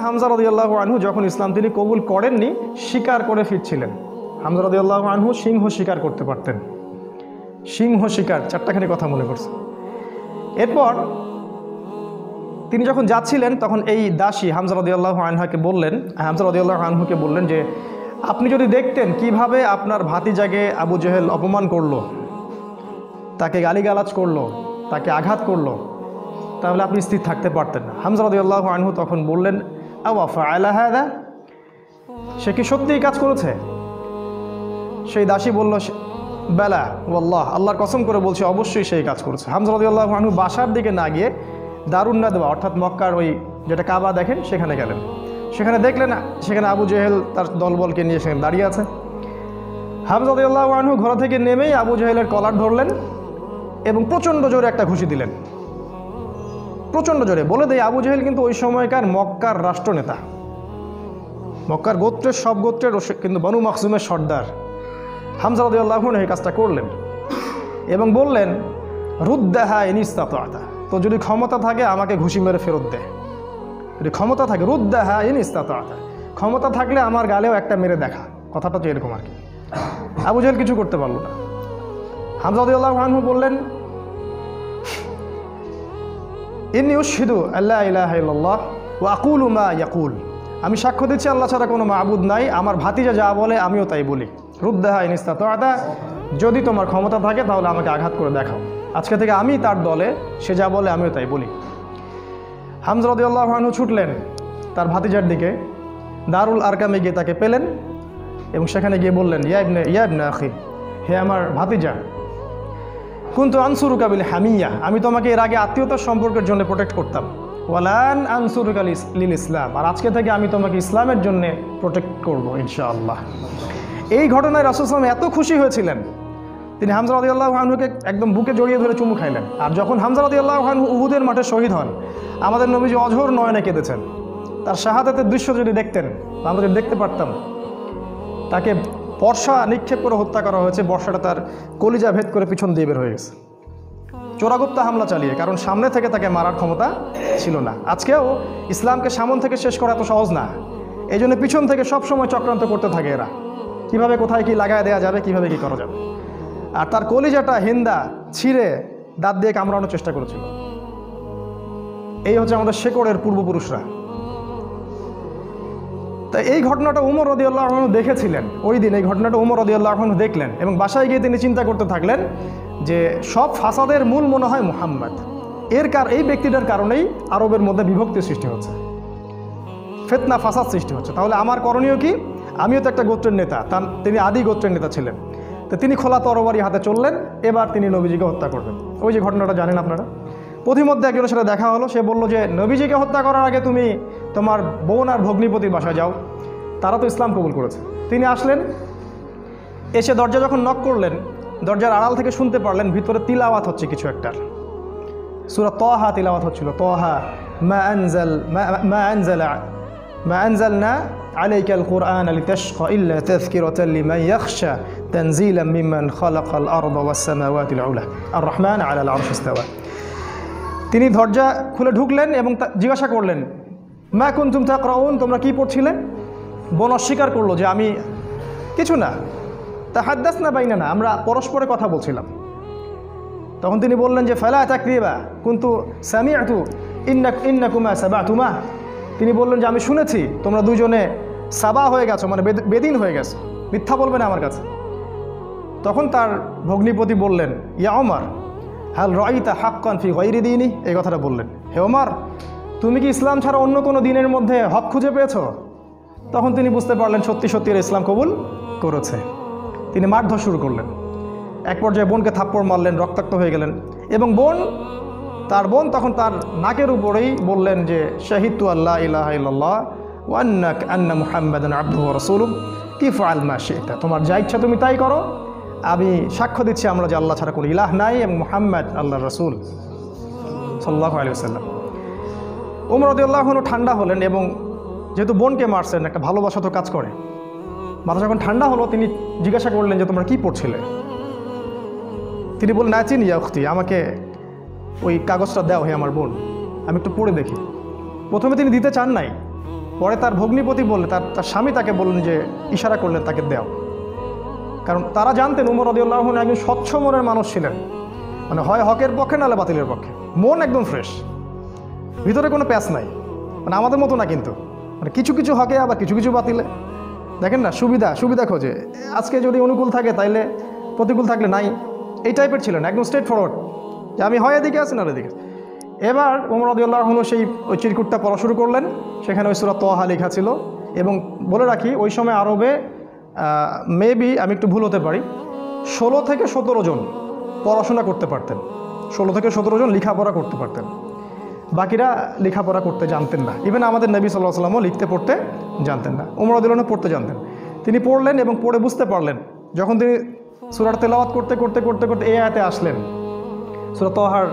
হামজা রাদিয়াল্লাহু আনহু যখন ইসলাম তিনি কবুল করেননি, শিকার করে ফিরছিলেন। হামজা রাদিয়াল্লাহু আনহু সিংহ শিকার করতে পারতেন। সিংহ শিকার, চারটাখানি কথা মনে করছে। এরপর তিনি যখন যাচ্ছিলেন তখন এই দাসী হামজা রাদিয়াল্লাহু আনহুকে বললেন যে আপনি যদি দেখতেন কিভাবে আপনার ভাতিজাকে আবু জেহেল অপমান করলো, তাকে গালিগালাজ করলো, তাকে আঘাত করলো, তাহলে আপনি স্থির থাকতে পারতেন না। হামজা রাদিয়াল্লাহু আনহু তখন বললেন, আওয়া ফাআলা হাযা, সে কি সত্যিই কাজ করেছে? সেই দাসী বলল, বালা ওয়াল্লাহ, আল্লাহর কসম করে বলছি অবশ্যই সেই কাজ করেছে। হামজা রাদিয়াল্লাহু আনহু বাসার দিকে না গিয়ে দারুন নাদওয়া অর্থাৎ মক্কার ওই যেটা কাবা দেখেন সেখানে গেলেন। সেখানে দেখলেন সেখানে আবু জেহেল তার দলবলকে নিয়ে সেখানে দাঁড়িয়ে আছে। হামজা রাদিয়াল্লাহু আনহু ঘোড়া থেকে নেমেই আবু জেহেলের কলার ধরলেন এবং প্রচণ্ড জোরে একটা ঘুষি দিলেন, প্রচণ্ড জোরে। বলে দেয় আবু জেহেল কিন্তু ওই সময়কার মক্কার রাষ্ট্রনেতা, মক্কার গোত্রের সব গোত্রের কিন্তু বনু মাখজুমের সর্দার। হামজা রাদিয়াল্লাহু আনহু এই কাজটা করলেন এবং বললেন, রুদ্দাহা ইন ইসতাতা, তো যদি ক্ষমতা থাকে আমাকে ঘুষি মেরে ফেরত দে। যদি ক্ষমতা থাকে, রুদ্দাহা ইন ইসতাতা, ক্ষমতা থাকলে আমার গালেও একটা মেরে দেখা, কথাটা তো এরকম আর কি। আবু জেহেল কিছু করতে পারল না। হামজা রাদিয়াল্লাহু আনহু বললেন, ইন্নী উশহিদু আল্লা ইলাহা ইল্লাল্লাহ ওয়া আকুলু মা ইয়াকুল, আমি সাক্ষ্য দিচ্ছি আল্লাহ ছাড়া কোনো মাবুদ নাই, আমার ভাতিজা যা বলে আমিও তাই বলি। রুদ্দাহা ইন ইসতাতা, যদি তোমার ক্ষমতা থাকে তাহলে আমাকে আঘাত করে দেখাও, আজকে থেকে আমি তার দলে, সে যা বলে আমিও তাই বলি। হামজা রাদিয়াল্লাহু আনহু ছুটলেন তার ভাতিজার দিকে, দারুল আরকামে গিয়ে তাকে পেলেন এবং সেখানে গিয়ে বললেন, ইয়া ইবনে আখি, হে আমার ভাতিজা, কুনতু আনসুরুকা বিল হামিয়া, আমি তোমাকে এর আগে আত্মীয়তার সম্পর্কের জন্য প্রোটেক্ট করতাম, ওয়ালান আনসুরুকা লিল ইসলাম, আর আজকে থেকে আমি তোমাকে ইসলামের জন্য প্রোটেক্ট করব ইনশাআল্লাহ। এই ঘটনায় রাসূল সাল্লাল্লাহু আলাইহি ওয়াসাল্লাম এত খুশি হয়েছিলেন, তিনি হামজা রাদিয়াল্লাহু আনহুকে একদম বুকে জড়িয়ে ধরে চুমু খাইলেন। আর যখন হামজা রাদিয়াল্লাহু আনহু উহুদের মাঠে শহীদ হন, আমাদের নবীজি অঝোর নয়নে কেঁদেছেন। তার শাহাদাতের দৃশ্য যদি দেখতেন, আমরা যদি দেখতে পারতাম, তাকে বর্ষা নিক্ষেপ করে হত্যা করা হয়েছে, বর্ষাটা তার কলিজা ভেদ করে পিছন দিয়ে বের হয়ে গেছে, চোরাগুপ্তা হামলা চালিয়ে, কারণ সামনে থেকে তাকে মারার ক্ষমতা ছিল না। আজকেও ইসলামকে সামন থেকে শেষ করা এত সহজ না, এই জন্য পিছন থেকে সবসময় চক্রান্ত করতে থাকে এরা, কিভাবে কোথায় কি লাগায় দেওয়া যাবে, কিভাবে কি করা যাবে। আর তার কলিজাটা হিন্দা ছিঁড়ে দাঁত দিয়ে কামড়ানোর চেষ্টা করেছিল। এই হচ্ছে আমাদের শেকড়ের পূর্বপুরুষরা। তাই এই ঘটনাটা উমর রাদিয়াল্লাহু আনহু দেখেছিলেন, ওই দিন এই ঘটনাটা উমর রাদিয়াল্লাহু আনহু দেখলেন এবং বাসায় গিয়ে তিনি চিন্তা করতে থাকলেন যে সব ফাসাদের মূল মনে হয় মুহাম্মদ, এই ব্যক্তিটার কারণেই আরবের মধ্যে বিভক্তি সৃষ্টি হচ্ছে, ফিতনা ফাসাদ সৃষ্টি হচ্ছে। তাহলে আমার করণীয় কি? আমিও তো একটা গোত্রের নেতা, তিনি আদি গোত্রের নেতা ছিলেন, তো তিনি খোলা তরবারি হাতে চললেন, এবার তিনি নবীজিকে হত্যা করবেন। ওই যে ঘটনাটা জানেন আপনারা, পথিমধ্যে একজনের সাথে দেখা হলো, সে বলল যে নবীজিকে হত্যা করার আগে তুমি তোমার বোন আর ভগ্নিপতির বাসায় যাও, তারা তো ইসলাম কবুল করেছে। তিনি আসলেন, এসে দরজা যখন নক করলেন, দরজার আড়াল থেকে শুনতে পারলেন ভিতরে তিলাওয়াত হচ্ছে কিছু একটার, সূরা তাহা তিলাওয়াত হচ্ছিল, তাহা মা আনজালনা আলাইকাল কুরআন লিতাশকা ইল্লা তাযকিরাতাল লিমান ইয়াখশা তানজিলাম মিম্মান খালাকাল আরদা ওয়াস সামাওয়াতিল উলা আর রহমান আলাল আরশি ইস্তাওয়া। তিনি দরজা খুলে ঢুকলেন এবং জিজ্ঞাসা করলেন, মা কুনতুম তাকরাউন, তোমরা কি পড়ছিলে? বোন অস্বীকার করলো যে আমি কিছু না, তাহাদ্দাসনা বাইনানা, আমরা পরস্পরে কথা বলছিলাম। তখন তিনি বললেন যে ফালা তাকরিবা কুনতু সামিআতু ইন্নাকুমা সাবাতুমা, তিনি বললেন যে আমি শুনেছি তোমরা দুজনে সাবা হয়ে গেছো, মানে বেদিন হয়ে গেছো, মিথ্যা বলবে না আমার কাছে। তখন তার ভগ্নিপতি বললেন, ইয়া ওমর হাল রাইতা হাক্কান ফি গায়রি দীনি, এই কথাটা বললেন, হে ওমর তুমি কি ইসলাম ছাড়া অন্য কোনো দিনের মধ্যে হক খুঁজে পেয়েছো? তখন তিনি বুঝতে পারলেন সত্যি সত্যি ইসলাম কবুল করেছে। তিনি মারধর শুরু করলেন, এক পর্যায়ে বোনকে থাপ্পড় মারলেন, রক্তাক্ত হয়ে গেলেন এবং তার বোন তখন তার নাকের উপরেই বললেন যে শাহিদতু আল্লা ইলাহা ইল্লাল্লাহ ওয়া আন্না মুহাম্মাদান আবদুহু ওয়া রাসূলুহু ইফআল মা শি'তা, তোমার যা ইচ্ছা তুমি তাই করো, আমি সাক্ষ্য দিচ্ছি আমরা যে আল্লাহ ছাড়া কোনো ইলাহ নাই এবং মুহাম্মদ আল্লাহর রাসূল সাল্লাল্লাহু আলাইহি ওয়াসাল্লাম। ওমর রাদিয়াল্লাহু আনহু ঠান্ডা হলেন এবং যেহেতু বোনকে মারছেন, একটা ভালোবাসা তো কাজ করে, মাথা যখন ঠান্ডা হলো তিনি জিজ্ঞাসা করলেন যে তোমরা কি পড়ছিলে? তিনি বললেন, নাচিন ইয়া উখতি, আমাকে ওই কাগজটা দাও হে আমার বোন, আমি একটু পড়ে দেখি। প্রথমে তিনি দিতে চান নাই, পরে তার ভগ্নিপতি বললেন, তার স্বামী তাকে বললেন যে, ইশারা করলেন তাকে দেও। কারণ তারা জানতেন উমর রাদিয়াল্লাহু আনহু একজন স্বচ্ছ মনের মানুষ ছিলেন, মানে হয় হকের পক্ষে নাহলে বাতিলের পক্ষে, মন একদম ফ্রেশ, ভিতরে কোনো প্যাচ নাই, মানে আমাদের মতো না কিন্তু, মানে কিছু কিছু হকে আবার কিছু কিছু বাতিলে। দেখেন না, সুবিধা খোঁজে, আজকে যদি অনুকূল থাকে তাইলে, প্রতিকূল থাকলে নাই, এই টাইপের ছিলেন, একদম স্ট্রেট ফরওয়ার্ড, যে আমি হয় এদিকে আছি না এদিকে। এবার ওমর রাদিয়াল্লাহু আনহু সেই ওই চিরকুটটা পড়া শুরু করলেন, সেখানে ওই সূরা তাহা লেখা ছিল। এবং বলে রাখি, ওই সময় আরবে মেবি, আমি একটু ভুল হতে পারি, 16 থেকে 17 জন পড়াশোনা করতে পারতেন, 16 থেকে 17 জন লেখাপড়া করতে পারতেন, বাকিরা লেখাপড়া করতে জানতেন না। ইভেন আমাদের নবী সাল্লাল্লাহু আলাইহি ওয়াসাল্লামও লিখতে পড়তে জানতেন না, ওমর রাদিয়াল্লাহু আনহু পড়তে জানতেন। তিনি পড়লেন এবং পড়ে বুঝতে পারলেন। যখন তিনি সূরার তেলাওয়াত করতে করতে করতে করতে এই আয়াতে আসলেন, সূরা তাহার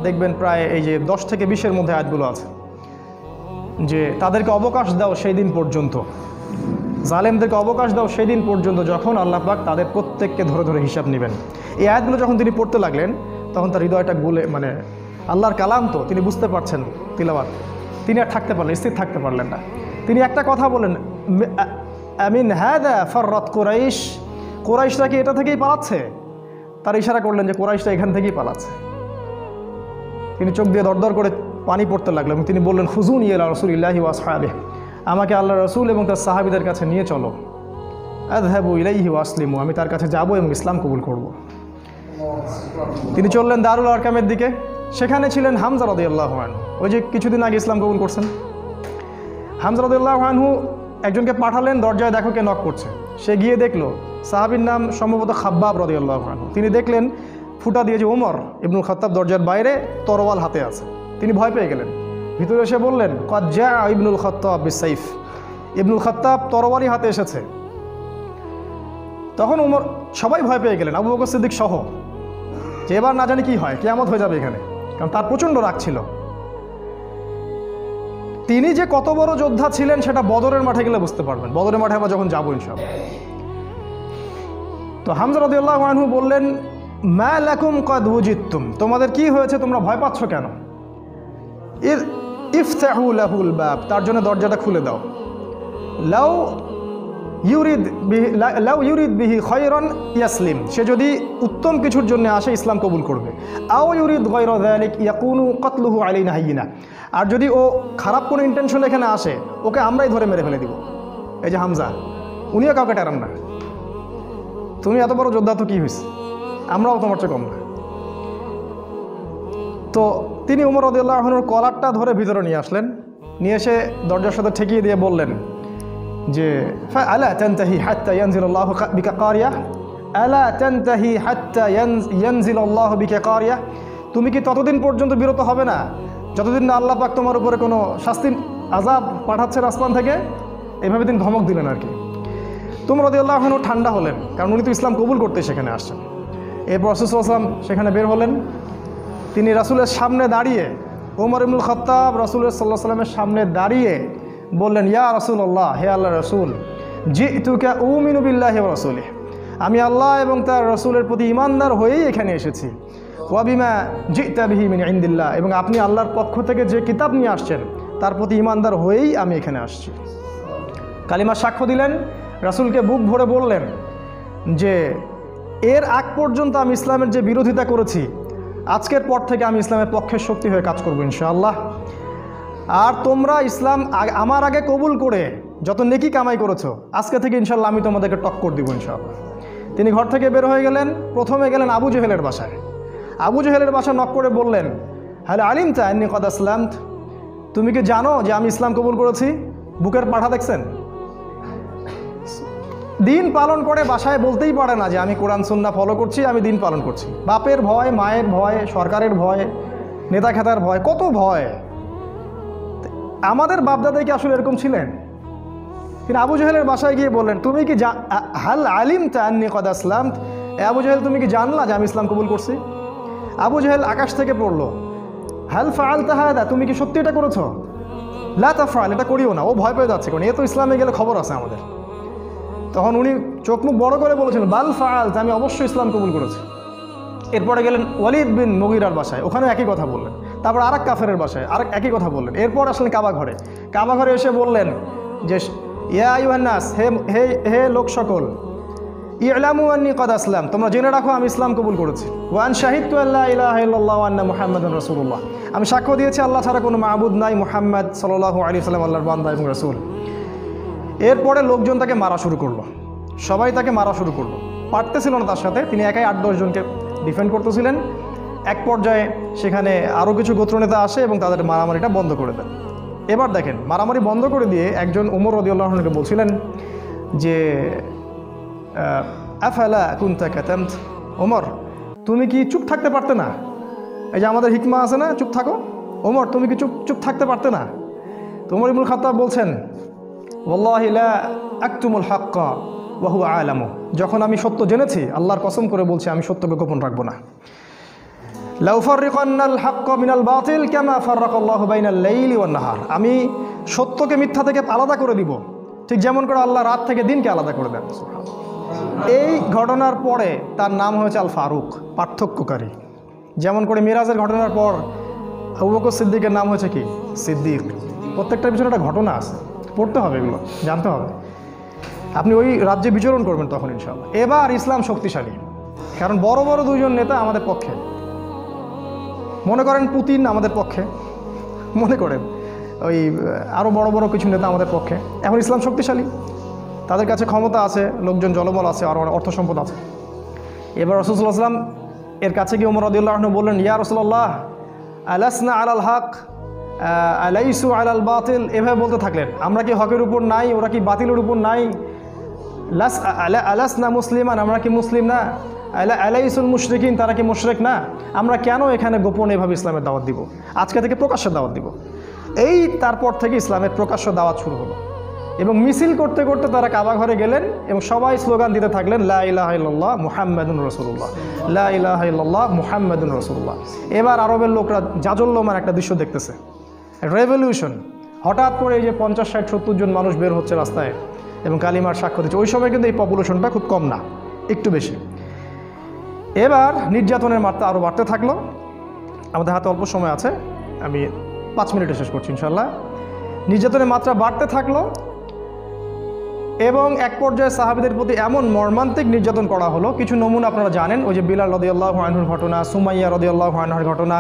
দেখবেন প্রায় এই যে 10 থেকে 20-এর মধ্যে আয়াতগুলো আছে, যে তাদেরকে অবকাশ দাও সেই দিন পর্যন্ত, জালেমদেরকে অবকাশ দাও সেই দিন পর্যন্ত যখন আল্লাহ পাক তাদের প্রত্যেককে ধরে ধরে হিসাব নেবেন। এই আয়াতগুলো যখন তিনি পড়তে লাগলেন, তখন তার হৃদয়টা গুলে, মানে আল্লাহর কালাম তো, তিনি বুঝতে পারছেন তিলাওয়াত, তিনি আর থাকতে পারলেন, স্থির থাকতে পারলেন না। তিনি একটা কথা বলেন, আমিন হাদা ফাররাত কুরাইশ, কুরাইশরা কি এটা থেকেই পালাচ্ছে? তার ইশারা করলেন যে কুরাইশরা এখান থেকেই পালাচ্ছে। তিনি চোখ দিয়ে দরদর করে পানি পড়তে লাগলো এবং তিনি বললেন, খুজুনি ইলা রাসূলিল্লাহি ওয়া আসহাবিহি, আমাকে আল্লাহ রসুল এবং তার সাহাবীদের কাছে নিয়ে চলো, আযহাবু ইলাইহি ওয়া আসলিমু, আমি তার কাছে যাব এবং ইসলাম কবুল করব। তিনি চললেন দারুল আরকামের দিকে। সেখানে ছিলেন হামজা রাদিয়াল্লাহু আনহু, ওই যে কিছুদিন আগে ইসলাম কবুল করছেন। হামজা রাদিয়াল্লাহু আনহু একজনকে পাঠালেন, দরজায় দেখো কে নক করছে। সে গিয়ে দেখলো, সাহাবীর নাম সম্ভবত খাব্বাব রাদিয়াল্লাহু আনহু। তিনি দেখলেন ফুটা দিয়ে যে ওমর ইবনুল খাত্তাব দরজার বাইরে তরোয়াল হাতে আছে। তিনি ভয় পেয়ে গেলেন, ভিতরে এসে বললেন, ক্বাদ জাআ ইবনুল খাত্তাব বিসাইফ, ইবনুল খাত্তাব তরবারি হাতে এসেছে। তখন ওমর, সবাই ভয় পেয়ে গেলেন, আবু বকর সিদ্দিক সহ, যে এবার না জানি কি হয়, কিয়ামত হয়ে যাবে এখানে, কারণ তার প্রচণ্ড রাগ ছিল। তিনি যে কত বড় যোদ্ধা ছিলেন সেটা বদরের মাঠে গেলে বুঝতে পারবেন, বদরের মাঠে আমরা যখন যাবো ইনশাআল্লাহ। তো হামজা রাদিয়াল্লাহু আনহু বললেন, মা লাকুম ক্বাদ ওয়াজিদতুম, তোমাদের কি হয়েছে, তোমরা ভয় পাচ্ছ কেন? ইফতাহু লাহুল বাব, তার জন্য দরজাটা খুলে দাও। লাউ ইউরিদ বিহি খায়রান ইয়াসলিম, সে যদি উত্তম কিছুর জন্য আসে ইসলাম কবুল করবে। আও ইউরিদ গায়রা যালিক ইয়াকুনু কতলুহু আলাইনা হাইয়িনা, আর যদি ও খারাপ কোনো ইন্টেনশন এখানে আসে, ওকে আমরাই ধরে মেরে ফেলে দিব। এই যে হামজা, উনিও কাউকে টেরান না, তুমি এত বড় যোদ্ধা তো কি হয়েছে, আমরাও তোমার চেয়ে কম না। তো তিনি ওমর রাদিয়াল্লাহু আনহুর কলারটা ধরে ভিতরে নিয়ে আসলেন, নিয়ে এসে দরজার সাথে ঠেকিয়ে দিয়ে বললেন যে, আলা তানতাহি হাত্তা ইয়ানজিলাল্লাহু বিকা কারিয়া, আলা তানতাহি হাত্তা ইয়ানজিলাল্লাহু বিকা কারিয়া, তুমি কি ততদিন পর্যন্ত বিরত হবে না যতদিন না আল্লাহ পাক তোমার উপরে কোনো শাস্তি, আযাব পাঠাচ্ছেন আসমান থেকে? এভাবে তিনি ধমক দিলেন আর কি। ওমর রাদিয়াল্লাহু আনহু ঠান্ডা হলেন, কারণ উনি তো ইসলাম কবুল করতে সেখানে আসছেন। এরপর রাসূল সাল্লাল্লাহু আলাইহি ওয়াসাল্লাম সেখানে বের হলেন। তিনি রাসূলের সামনে দাঁড়িয়ে, ওমর ইবনুল খাত্তাব রাসূলের সাল্লাল্লাহু আলাইহি ওয়াসাল্লামের সামনে দাঁড়িয়ে বললেন, ইয়া রাসূলুল্লাহ, হে আল্লাহর রাসূল, জিতুকা উমিনু বিল্লাহি ওয়া রাসূলিহি, আমি আল্লাহ এবং তার রাসূলের প্রতি ঈমানদার হয়েই এখানে এসেছি। ওয়া বিমা জিতা বিহি মিন ইনদিল্লাহ, এবং আপনি আল্লাহর পক্ষ থেকে যে কিতাব নিয়ে আসছেন তার প্রতি ঈমানদার হয়েই আমি এখানে আসছি। কালিমার সাক্ষ্য দিলেন, রাসূলকে বুক ভরে বললেন যে, এর আগ পর্যন্ত আমি ইসলামের যে বিরোধিতা করেছি, আজকের পর থেকে আমি ইসলামের পক্ষের শক্তি হয়ে কাজ করব ইনশাআল্লাহ। আর তোমরা ইসলাম আমার আগে কবুল করে যত নেকি কামাই করেছো, আজকে থেকে ইনশাআল্লাহ আমি তোমাদেরকে টক্কর দিব ইনশাআল্লাহ। তিনি ঘর থেকে বের হয়ে গেলেন, প্রথমে গেলেন আবু জেহেলের বাসায়। আবু জেহেলের বাসায় নক করে বললেন, হ্যালো আলিমতা আন্নী কদ আসলামত, তুমি কি জানো যে আমি ইসলাম কবুল করেছি? বুকের পাঠা দেখছেন? দিন পালন করে বাসায় বলতেই পারে না যে আমি কোরআন সুন্নাহ ফলো করছি, আমি দিন পালন করছি। বাপের ভয়, মায়ের ভয়, সরকারের ভয়, নেতা খেতার ভয়, কত ভয়। আমাদের বাপদাদাই কি আসলে এরকম ছিলেন? তিনি আবু জেহেলের বাসায় গিয়ে বললেন, তুমি কি হাল আলিমতা আন্নী কদ আসলামত, আবু জেহেল তুমি কি জানলা যে আমি ইসলাম কবুল করছি? আবু জেহেল আকাশ থেকে পড়লো, হাল ফাআলতা হাদা, তুমি কি সত্যি এটা করেছো? লা তাফআল, এটা করিও না। ও ভয় পেয়ে যাচ্ছে, কারণ এ তো ইসলামে গেলে খবর আছে আমাদের। তখন উনি চোখ মুখ বড় করে বলেছিলেন, বাল ফাআলতা, আমি অবশ্যই ইসলাম কবুল করেছি। এরপরে গেলেন ওয়ালিদ বিন মুগীরার বাসায়, ওখানে একই কথা বললেন। তারপর আরেক কাফেরের বাসায় আরেক একই কথা বললেন। এরপর আসলেন কাবা ঘরে এসে বললেন যে ইয়া আইয়ুহান নাস, হে হে হে লোক সকল, ইলামু আন্নী কদ আসলাম, তোমরা জেনে রাখো আমি ইসলাম কবুল করেছি। ওয়া আন শাহিদতু আল্লা ইলাহা ইল্লাল্লাহ ওয়া আন্না মুহাম্মাদুর রাসূলুল্লাহ, আমি সাক্ষ্য দিয়েছি আল্লাহ ছাড়া কোনো মাবুদ নাই, মুহাম্মদ সাল্লাল্লাহু আলাইহি ওয়াসাল্লাম আল্লাহর বান্দা এবং রাসূল। এরপরে লোকজন তাকে মারা শুরু করলো, সবাই তাকে মারা শুরু করলো, পারতেছিল না তার সাথে, তিনি একাই 8-10 জনকে ডিফেন্ড করতেছিলেন। এক পর্যায়ে সেখানে আরও কিছু গোত্রনেতা আসে এবং তাদের মারামারিটা বন্ধ করে দেন। এবার দেখেন, মারামারি বন্ধ করে দিয়ে একজন ওমর রাদিয়াল্লাহু আনহুকে বলছিলেন যে আফালা কুনতা কাতামত, ওমর তুমি কি চুপ থাকতে পারতে না? এই যে আমাদের হিকমা আছে না, চুপ থাকো, ওমর তুমি কি চুপ থাকতে পারতে না? তো ওমর ইবনুল খাত্তাব বলছেন ওয়াল্লাহি লা আকতুমুল হাক্কা ওয়া হুয়া আলামু, যখন আমি সত্য জেনেছি আল্লাহর কসম করে বলছি আমি সত্যকে গোপন রাখবো না। লাউ ফাররিকান্নাল হাক্কা মিনাল বাতিল কামা ফাররাকাল্লাহু বাইনাল লাইলি ওয়ান নাহার, আমি সত্যকে মিথ্যা থেকে আলাদা করে দিব ঠিক যেমন করে আল্লাহ রাত থেকে দিনকে আলাদা করে দেন। এই ঘটনার পরে তার নাম হয়েছে আল ফারুক, পার্থক্যকারী। যেমন করে মিরাজের ঘটনার পর আবু বকর সিদ্দিকের নাম হয়েছে কি? সিদ্দিক। প্রত্যেকটার পিছনে একটা ঘটনা আছে, পড়তে হবে, এগুলো জানতে হবে। আপনি ওই রাজ্যে বিচরণ করবেন তখন ইনশাআল্লাহ। এবার ইসলাম শক্তিশালী, কারণ বড় বড় দুইজন নেতা আমাদের পক্ষে। মনে করেন পুতিন আমাদের পক্ষে, মনে করেন ওই আরও বড় বড় কিছু নেতা আমাদের পক্ষে। এখন ইসলাম শক্তিশালী, তাদের কাছে ক্ষমতা আছে, লোকজন জলবল আছে, আর অর্থ সম্পদ আছে। এবার রাসূলুল্লাহ সাল্লাল্লাহু আলাইহি ওয়াসাল্লাম এর কাছে গিয়ে ওমর রাদিয়াল্লাহু আনহু বললেন, ইয়া রাসূলুল্লাহ আলাসনা আলাল হক আলাইসু আলাল বাতিল, এভাবে বলতে থাকলেন, আমরা কি হকের উপর নাই, ওরা কি বাতিলের উপর নাই? আলাসনা মুসলিমান, আমরা কি মুসলিম না? আলাইসুল মুশরিকিন, তারা কি মুশরিক না? আমরা কেন এখানে গোপনে এভাবে ইসলামের দাওয়াত দিব? আজকে থেকে প্রকাশ্যে দাওয়াত দিব। এই তারপর থেকে ইসলামের প্রকাশ্য দাওয়াত শুরু হলো এবং মিছিল করতে করতে তারা কাবা ঘরে গেলেন এবং সবাই স্লোগান দিতে থাকলেন লা ইলাহা ইল্লাল্লাহ মুহাম্মাদুর রাসূলুল্লাহ, লা ইলাহা ইল্লাল্লাহ মুহাম্মাদুর রাসূলুল্লাহ। এবার আরবের লোকরা জাজল্যমান একটা দৃশ্য দেখতেছে, রেভলিউশন। হঠাৎ করে এই যে 50-60-70 জন মানুষ বের হচ্ছে রাস্তায় এবং কালিমার সাক্ষ্য দিচ্ছে। ওই সময় কিন্তু এই পপুলেশনটা খুব কম না, একটু বেশি। এবার নির্যাতনের মাত্রা আরও বাড়তে থাকলো। আমাদের হাতে অল্প সময় আছে, আমি 5 মিনিটে শেষ করছি ইনশাল্লাহ। নির্যাতনের মাত্রা বাড়তে থাকলো এবং এক পর্যায়ে সাহাবীদের প্রতি এমন মর্মান্তিক নির্যাতন করা হলো। কিছু নমুনা আপনারা জানেন, ওই যে বিলাল রাদিয়াল্লাহু আনহুর ঘটনা, সুমাইয়া রাদিয়াল্লাহু আনহার ঘটনা,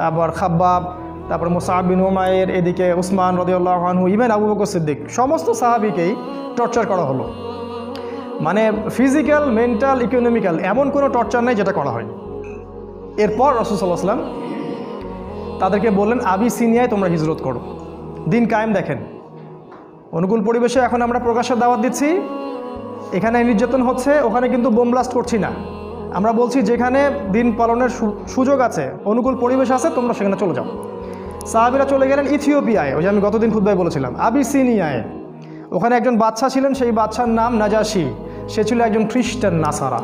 আবার খাব্বাব, তারপর মুসআব বিন উমাইর, এদিকে উসমান রাদিয়াল্লাহু আনহু, ইভেন আবু বকর সিদ্দিক, সমস্ত সাহাবীকেই টর্চার করা হলো। মানে ফিজিক্যাল, মেন্টাল, ইকোনমিক্যাল এমন কোনো টর্চার নাই যেটা করা হয়। এরপর রাসূল সাল্লাল্লাহু আলাইহি ওয়াসাল্লাম তাদেরকে বললেন আবিসিনিয়ায় তোমরা হিজরত করো, দিন কায়েম দেখেন। অনুকূল পরিবেশে এখন আমরা প্রকাশ্যে দাওয়াত দিচ্ছি, এখানে নির্যাতন হচ্ছে, ওখানে কিন্তু বোম ব্লাস্ট করছি না। আমরা বলছি যেখানে দিন পালনের সুযোগ আছে, অনুকূল পরিবেশ আছে, তোমরা সেখানে চলে যাও। সাহাবীরা চলে গেলেন ইথিওপিয়ায়, ওই যে আমি গতদিন খুতবায় বলেছিলাম, আবিসিনিয়ায়। ওখানে একজন বাদশা ছিলেন, সেই বাদশার নাম নাজাশি। সে ছিল একজন খ্রিস্টান নাসারা,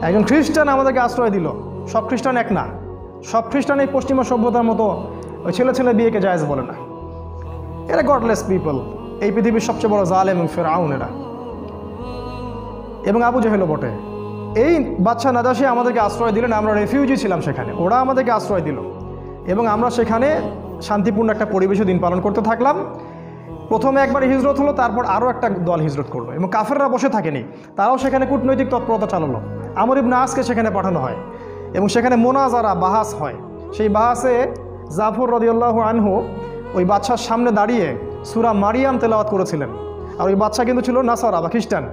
একজন খ্রিস্টান আমাদেরকে আশ্রয় দিল। সব খ্রিস্টান এক না, সব খ্রিস্টান এই পশ্চিমা সভ্যতার মতো ওই ছেলে ছেলে বিয়েকে জায়েজ বলে না। এরা গডলেস পিপল, এই পৃথিবীর সবচেয়ে বড় জালেম এবং ফেরাউন এরা, এবং আবু জেহেলও বটে। এই বাদশা নাজাশি আমাদেরকে আশ্রয় দিলেন, আমরা রেফিউজি ছিলাম সেখানে, ওরা আমাদেরকে আশ্রয় দিল এবং আমরা সেখানে শান্তিপূর্ণ একটা পরিবেশে দিন পালন করতে থাকলাম। প্রথমে একবার হিজরত হলো, তারপর আরও একটা দল হিজরত করলো এবং কাফেররা বসে থাকেনি, তারাও সেখানে কূটনৈতিক তৎপরতা চালালো। আমর ইবনে আসকে সেখানে পাঠানো হয় এবং সেখানে মোনাজারা, বাহাস হয়। সেই বাহাসে জাফর রাদিয়াল্লাহু আনহু ওই বাদশার সামনে দাঁড়িয়ে সূরা মারিয়াম তেলাওয়াত করেছিলেন। আর ওই বাদশা কিন্তু ছিল নাসারা বা খ্রিস্টান।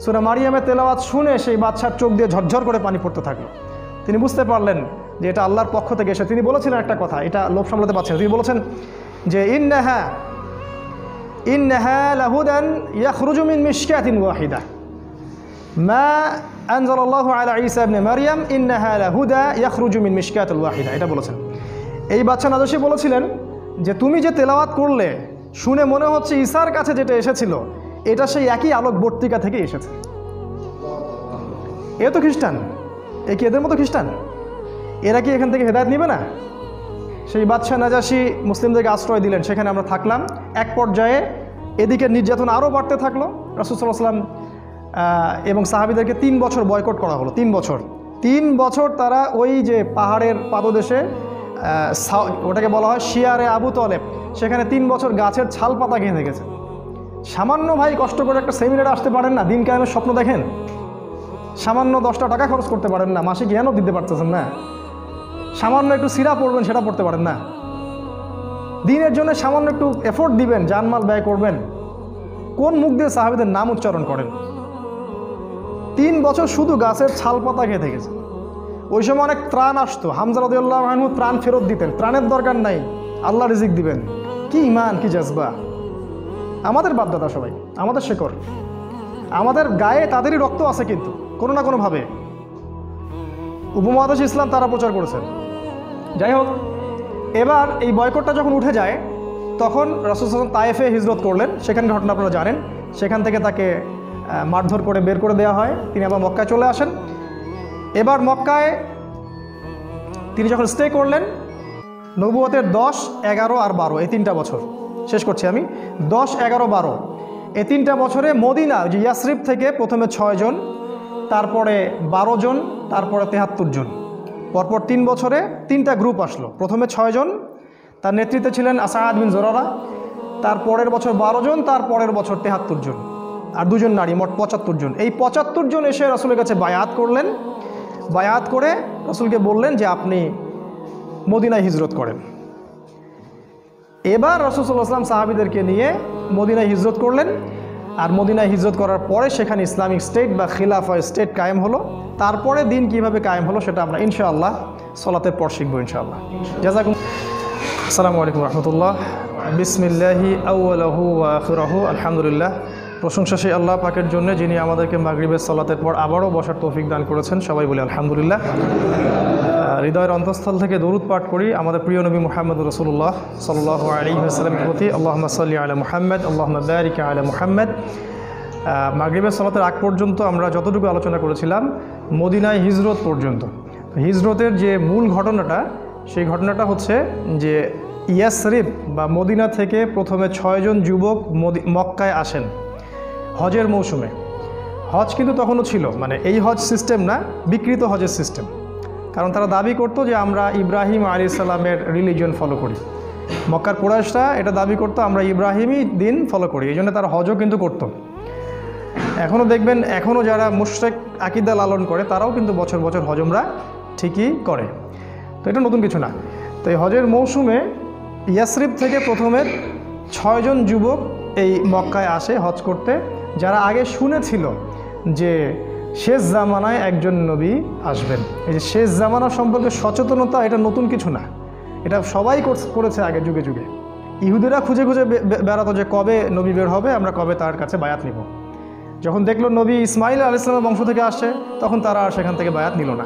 সূরা মারিয়ামের তেলাওয়াত শুনে সেই বাদশার চোখ দিয়ে ঝরঝর করে পানি পড়তে থাকলো। তিনি বুঝতে পারলেন যে এটা আল্লাহর পক্ষ থেকে এসে। তিনি বলেছিলেন একটা কথা, এটা লোভ সামলাতে পারছেন, তিনি বলেছেন যে ইন্নাহা লাহুদান ইয়াখরুজু মিন মিশকাতিন ওয়াহিদা মা আনজালাল্লাহু আলা ঈসা ইবনে মারইয়াম ইন্নাহা লাহুদা ইয়াখরুজু মিন মিশকাতিল ওয়াহিদা। এটা বলেছেন এই বাদশা নাজাশি। বলেছিলেন যে তুমি যে তেলাওয়াত করলে শুনে মনে হচ্ছে ঈসার কাছে যেটা এসেছিল এটা সেই একই আলোক বর্তিকা থেকে এসেছে। এ তো খ্রিস্টান, এ কি এদের মতো খ্রিস্টান? এরা কি এখান থেকে হেদায়েত নেবে না? সেই বাদশা নাজাশি মুসলিমদেরকে আশ্রয় দিলেন, সেখানে আমরা থাকলাম। এক পর্যায়ে এদিকে নির্যাতন আরও বাড়তে থাকলো। রাসূল সাল্লাল্লাহু আলাইহি ওয়াসাল্লাম এবং সাহাবীদেরকে 3 বছর বয়কট করা হলো। 3 বছর তারা ওই যে পাহাড়ের পাদদেশে ওটাকে বলা হয় শিয়ারে আবু তলেব, সেখানে 3 বছর গাছের ছাল পাতা গেঁথে গেছে। সামান্য ভাই কষ্ট করে একটা সেমিনারে আসতে পারেন না, দিন কায়েমের স্বপ্ন দেখেন, সামান্য 10টা টাকা খরচ করতে পারেন না, মাসে জ্ঞানও দিতে পারতেছেন না, সামান্য একটু সিরা পড়বেন সেটা পড়তে পারেন না, দিনের জন্য সামান্য একটু এফোর্ট দিবেন, জানমাল ব্যয় করবেন, কোন মুখ দিয়ে সাহাবীদের নাম উচ্চারণ করেন? 3 বছর শুধু গাছের ছাল পাতা গেঁথে গেছে। ওই সময় অনেক ত্রাণ আসতো, হামজা রাদিয়াল্লাহু আনহু ত্রাণ ফেরত দিতেন, ত্রাণের দরকার নাই, আল্লাহ রিজিক দিবেন। কি ইমান, কি জজবা! আমাদের বাপদাদা সবাই, আমাদের শেকড়, আমাদের গায়ে তাদেরই রক্ত আছে, কিন্তু কোনো না কোনোভাবে উপমহাদেশ ইসলাম তারা প্রচার করেছেন। যাই হোক, এবার এই বয়কটটা যখন উঠে যায়, তখন রাসূল সাল্লাল্লাহু আলাইহি ওয়াসাল্লাম তায়েফে হিজরত করলেন। সেখানকার ঘটনা আপনারা জানেন। সেখান থেকে তাকে মারধর করে বের করে দেওয়া হয়। তিনি আবার মক্কায় চলে আসেন। এবার মক্কায় তিনি যখন স্টে করলেন, নবুয়তের 10, 11 আর 12 এই 3টা বছর শেষ করছি আমি। 10, 11, 12 এই 3টা বছরে মদিনা, যে ইয়াসরিব থেকে প্রথমে 6 জন, তারপরে 12 জন, তারপরে 73 জন, পরপর 3 বছরে 3টা গ্রুপ আসলো। প্রথমে 6 জন, তার নেতৃত্বে ছিলেন আসাদ বিন জোরারা, তারপরের বছর 12 জন, তারপরের বছর 73 জন, আর 2 জন নারী, মোট 75 জন। এই 75 জন এসে রাসূলের কাছে বায়াত করলেন। বায়াত করে রাসূলকে বললেন যে আপনি মদিনায় হিজরত করেন। এবার রাসূল সাল্লাল্লাহু আলাইহি ওয়াসাল্লাম সাহাবীদেরকে নিয়ে মদিনায় হিজরত করলেন। আর মদিনায় হিজরত করার পরে সেখানে ইসলামিক স্টেট বা খিলাফা স্টেট কায়েম হলো। তারপরে দিন কিভাবে কায়েম হলো সেটা আমরা ইনশাআল্লাহ সালাতের পর শিখবো ইনশাআল্লাহ। জাযাকুম। আসসালামু আলাইকুম রাহমাতুল্লাহ। বিসমিল্লাহি আউয়ালুহু ওয়া আখিরুহু। আলহামদুলিল্লাহ। প্রশংসা সেই আল্লাহ পাকের জন্য, যিনি আমাদেরকে মাগরিবের সালাতের পর আবারও বসার তৌফিক দান করেছেন। সবাই বলি আলহামদুলিল্লাহ। হৃদয়ের অন্তঃস্থল থেকে দরুদ পাঠ করি আমাদের প্রিয় নবী মুহাম্মদ রাসূলুল্লাহ সাল্লাল্লাহু আলাইহি ওয়াসাল্লামের প্রতি। আল্লাহুম্মা সাল্লি আলা মুহাম্মদ, আল্লাহুম্মা বারিক আলা মুহাম্মদ। মাগরিবের সালাতের আগ পর্যন্ত আমরা যতটুকু আলোচনা করেছিলাম মদিনায় হিজরত পর্যন্ত। হিজরতের যে মূল ঘটনাটা, সেই ঘটনাটা হচ্ছে যে ইয়াসরিব বা মদিনা থেকে প্রথমে 6 জন যুবক মক্কায় আসেন হজের মৌসুমে। হজ কিন্তু তখনও ছিল, মানে এই হজ সিস্টেম না, বিকৃত হজের সিস্টেম। কারণ তারা দাবি করতো যে আমরা ইব্রাহিম আলাইহিস সালামের রিলিজিয়ন ফলো করি। মক্কার কুরাইশরা এটা দাবি করতো আমরা ইব্রাহিমই দিন ফলো করি, এই জন্য তারা হজও কিন্তু করতো। এখনও দেখবেন, এখনও যারা মুশরিক আকীদা লালন করে তারাও কিন্তু বছর বছর হজ উমরা ঠিকই করে। তো এটা নতুন কিছু না। তো এই হজের মৌসুমে ইয়াসরিব থেকে প্রথমে 6 জন যুবক এই মক্কায় আসে হজ করতে, যারা আগে শুনেছিল যে শেষ জামানায় একজন নবী আসবেন। এই যে শেষ জামানা সম্পর্কে সচেতনতা, এটা নতুন কিছু না, এটা সবাই করেছে আগে যুগে যুগে। ইহুদিরা খুঁজে খুঁজে বেড়াতো যে কবে নবী বের হবে, আমরা কবে তার কাছে বায়াত নিব। যখন দেখলো নবী ইসমাইল আলাইহিস সালামের বংশ থেকে আসছে, তখন তারা আর সেখান থেকে বায়াত নিল না,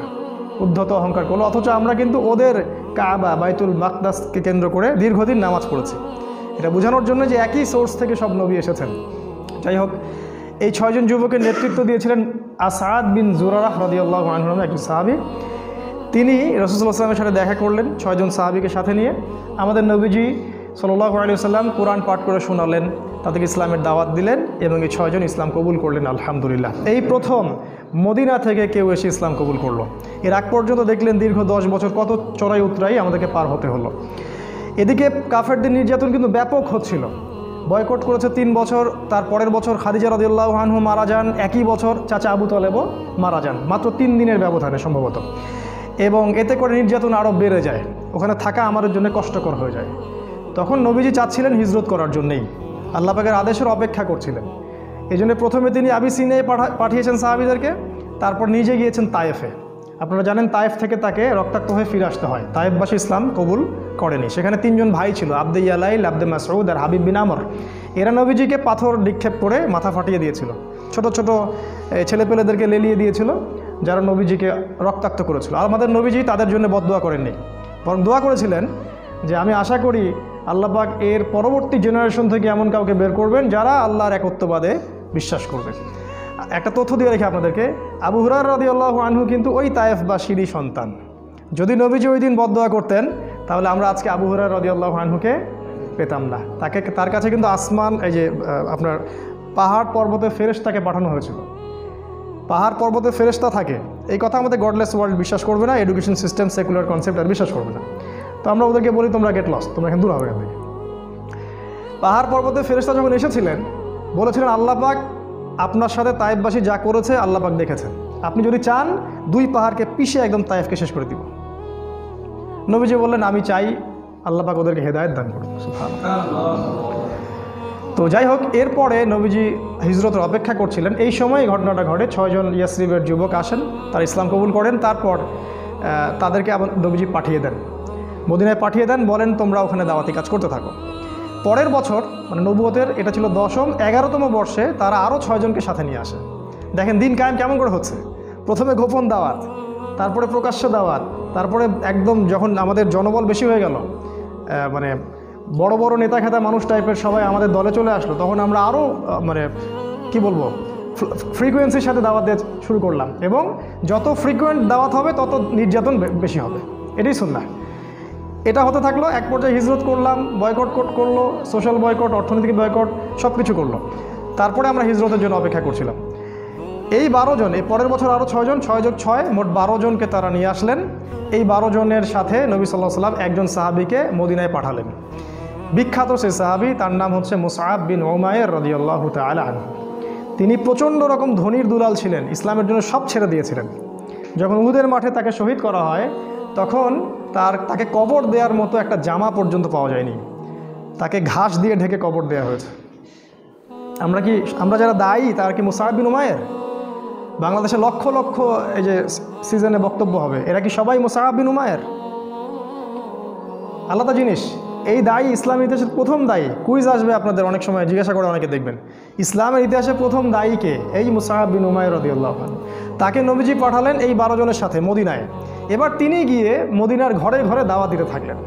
উদ্ধত অহংকার করলো। অথচ আমরা কিন্তু ওদের কাবা, বাইতুল মাকদাসকে কেন্দ্র করে দীর্ঘদিন নামাজ পড়েছি। এটা বোঝানোর জন্য যে একই সোর্স থেকে সব নবী এসেছেন। যাই হোক, এই 6 জন যুবকের নেতৃত্ব দিয়েছিলেন আসাদ বিন জুরারাহ রাদিয়াল্লাহু আনহু নামে একজন সাহাবী। তিনি রাসূল সাল্লাল্লাহু আলাইহি ওয়াসাল্লামের সাথে দেখা করলেন 6 জন সাহাবীকে সাথে নিয়ে। আমাদের নবীজি সাল্লাল্লাহু আলাইহি ওয়াসাল্লাম কোরআন পাঠ করে শোনালেন, তাদেরকে ইসলামের দাওয়াত দিলেন এবং এই 6 জন ইসলাম কবুল করলেন আলহামদুলিল্লাহ। এই প্রথম মদিনা থেকে কেউ এসে ইসলাম কবুল করলো। এর আগ পর্যন্ত দেখলেন দীর্ঘ 10 বছর কত চড়াই উতরাই আমাদেরকে পার হতে হলো। এদিকে কাফেরদের নির্যাতন কিন্তু ব্যাপক হচ্ছিল। বয়কট করেছে 3 বছর, তার পরের বছর খাদিজা রাদিয়াল্লাহু আনহা মারা যান, একই বছর চাচা আবু তলেবও মারা যান, মাত্র 3 দিনের ব্যবধানে সম্ভবত। এবং এতে করে নির্যাতন আরও বেড়ে যায়, ওখানে থাকা আমাদের জন্য কষ্টকর হয়ে যায়। তখন নবীজি চাচ্ছিলেন হিজরত করার জন্যেই, আল্লাহ পাকের আদেশের অপেক্ষা করছিলেন। এই জন্য প্রথমে তিনি আবিসিনিয়ায় পাঠিয়েছেন সাহাবীদেরকে, তারপর নিজে গিয়েছেন তায়েফে। আপনারা জানেন তায়েফ থেকে তাকে রক্তাক্ত হয়ে ফিরে আসতে হয়। তায়েফবাসী ইসলাম কবুল করেনি। সেখানে 3 জন ভাই ছিল, আব্দে ইয়ালাইল, আব্দে মাসউদ আর হাবিব বিন আমর। এরা নবীজিকে পাথর নিক্ষেপ করে মাথা ফাটিয়ে দিয়েছিল। ছোট ছোট ছেলেপেলেদেরকে লেলিয়ে দিয়েছিল, যারা নবীজিকে রক্তাক্ত করেছিল। আর আমাদের নবীজি তাদের জন্য বদদোয়া করেননি, বরং দোয়া করেছিলেন যে আমি আশা করি আল্লাহ পাক এর পরবর্তী জেনারেশন থেকে এমন কাউকে বের করবেন যারা আল্লাহর একত্ববাদে বিশ্বাস করবে। একটা তথ্য দিয়ে রেখে আপনাদেরকে, আবু হুরায়রা রাদিয়াল্লাহু আনহু কিন্তু ওই তায়েফবাসীরই সন্তান। যদি নবীজি ওই দিন বদদোয়া করতেন, তাহলে আমরা আজকে আবু হুরায়রা রাদিয়াল্লাহু আনহুকে পেতাম না। তার কাছে কিন্তু আসমান, এই যে আপনার পাহাড় পর্বতে ফেরেশতাকে পাঠানো হয়েছিল। পাহাড় পর্বতে ফেরেশতা থাকে, এই কথা আমাদের গডলেস ওয়ার্ল্ড বিশ্বাস করবে না, এডুকেশন সিস্টেম, সেকুলার কনসেপ্ট আর বিশ্বাস করবে না। তো আমরা ওদেরকে বলি তোমরা গেট লস, তোমরা এখানে দূর হবে এখান থেকে। পাহাড় পর্বতে ফেরেশতা যখন এসেছিলেন বলেছিলেন আল্লাহ পাক আপনার সাথে তায়েফবাসী যা করেছে আল্লাহ পাক দেখেছেন, আপনি যদি চান 2 পাহাড়কে পিষে একদম তায়েফকে শেষ করে দিব। নবীজি বললেন আমি চাই আল্লাহ পাক ওদেরকে হেদায়েত দান করুন। তো যাই হোক, এরপরে নবীজি হিজরতের অপেক্ষা করছিলেন, এই সময় ঘটনাটা ঘটে। 6 জন ইয়াসরিবের যুবক আসেন, তারা ইসলাম কবুল করেন। তারপর তাদেরকে আবার নবীজি পাঠিয়ে দেন, মদিনায় পাঠিয়ে দেন, বলেন তোমরা ওখানে দাওয়াতি কাজ করতে থাকো। পরের বছর মানে নবুয়তের এটা ছিল 10ম 11তম বর্ষে তারা আরও 6 জনকে সাথে নিয়ে আসে। দেখেন দিন কায়েম কেমন করে হচ্ছে, প্রথমে গোপন দাওয়াত, তারপরে প্রকাশ্য দাওয়াত, তারপরে একদম যখন আমাদের জনবল বেশি হয়ে গেল, মানে বড় বড় নেতা খেতা মানুষ টাইপের সবাই আমাদের দলে চলে আসলো, তখন আমরা আরও মানে কি বলবো ফ্রিকোয়েন্সির সাথে দাওয়াত দিয়ে শুরু করলাম, এবং যত ফ্রিকোয়েন্ট দাওয়াত হবে তত নির্যাতন বেশি হবে। এটাই সুন্নাহ। এটা হতে থাকলো, এক পর্যায়ে হিজরত করলাম, বয়কট করলো, সোশ্যাল বয়কট, অর্থনৈতিক বয়কট, সব কিছু করলো। তারপরে আমরা হিজরতের জন্য অপেক্ষা করছিলাম। এই 12 জন, এই পরের বছর আরও 6 জন, 6 যোগ 6 মোট 12 জনকে তারা নিয়ে আসলেন। এই 12 জনের সাথে নবী সাল্লাল্লাহু আলাইহি ওয়াসাল্লাম একজন সাহাবীকে মদিনায় পাঠালেন। বিখ্যাত সেই সাহাবী, তার নাম হচ্ছে মুসআব বিন উমাইর রাদিয়াল্লাহু তাআলা আনহু। তিনি প্রচণ্ড রকম ধনীর দুলাল ছিলেন, ইসলামের জন্য সব ছেড়ে দিয়েছিলেন। যখন উহুদের মাঠে তাকে শহীদ করা হয় তখন তাকে কবর দেওয়ার মতো একটা জামা পর্যন্ত পাওয়া যায়নি, তাকে ঘাস দিয়ে ঢেকে কবর দেওয়া হয়েছে। আমরা যারা দায়ী তার কি মুসআব বিন উমাইর? বাংলাদেশে লক্ষ লক্ষ এই যে সিজনে বক্তব্য হবে, এরা কি সবাই মুসআব বিন উমাইর? আলাদা জিনিস। এই দায়ী ইসলামের ইতিহাসের প্রথম দায়ী। কুইজ আসবে আপনাদের, অনেক সময় জিজ্ঞাসা করে অনেকে, দেখবেন ইসলামের ইতিহাসে প্রথম দায়ীকে, এই মুসআব বিন উমাইর রাদিয়াল্লাহু আনহু। তাকে নবীজি পাঠালেন এই 12 জনের সাথে মদিনায়। এবার তিনি গিয়ে মদিনার ঘরে ঘরে দাওয়াত দিতে থাকলেন।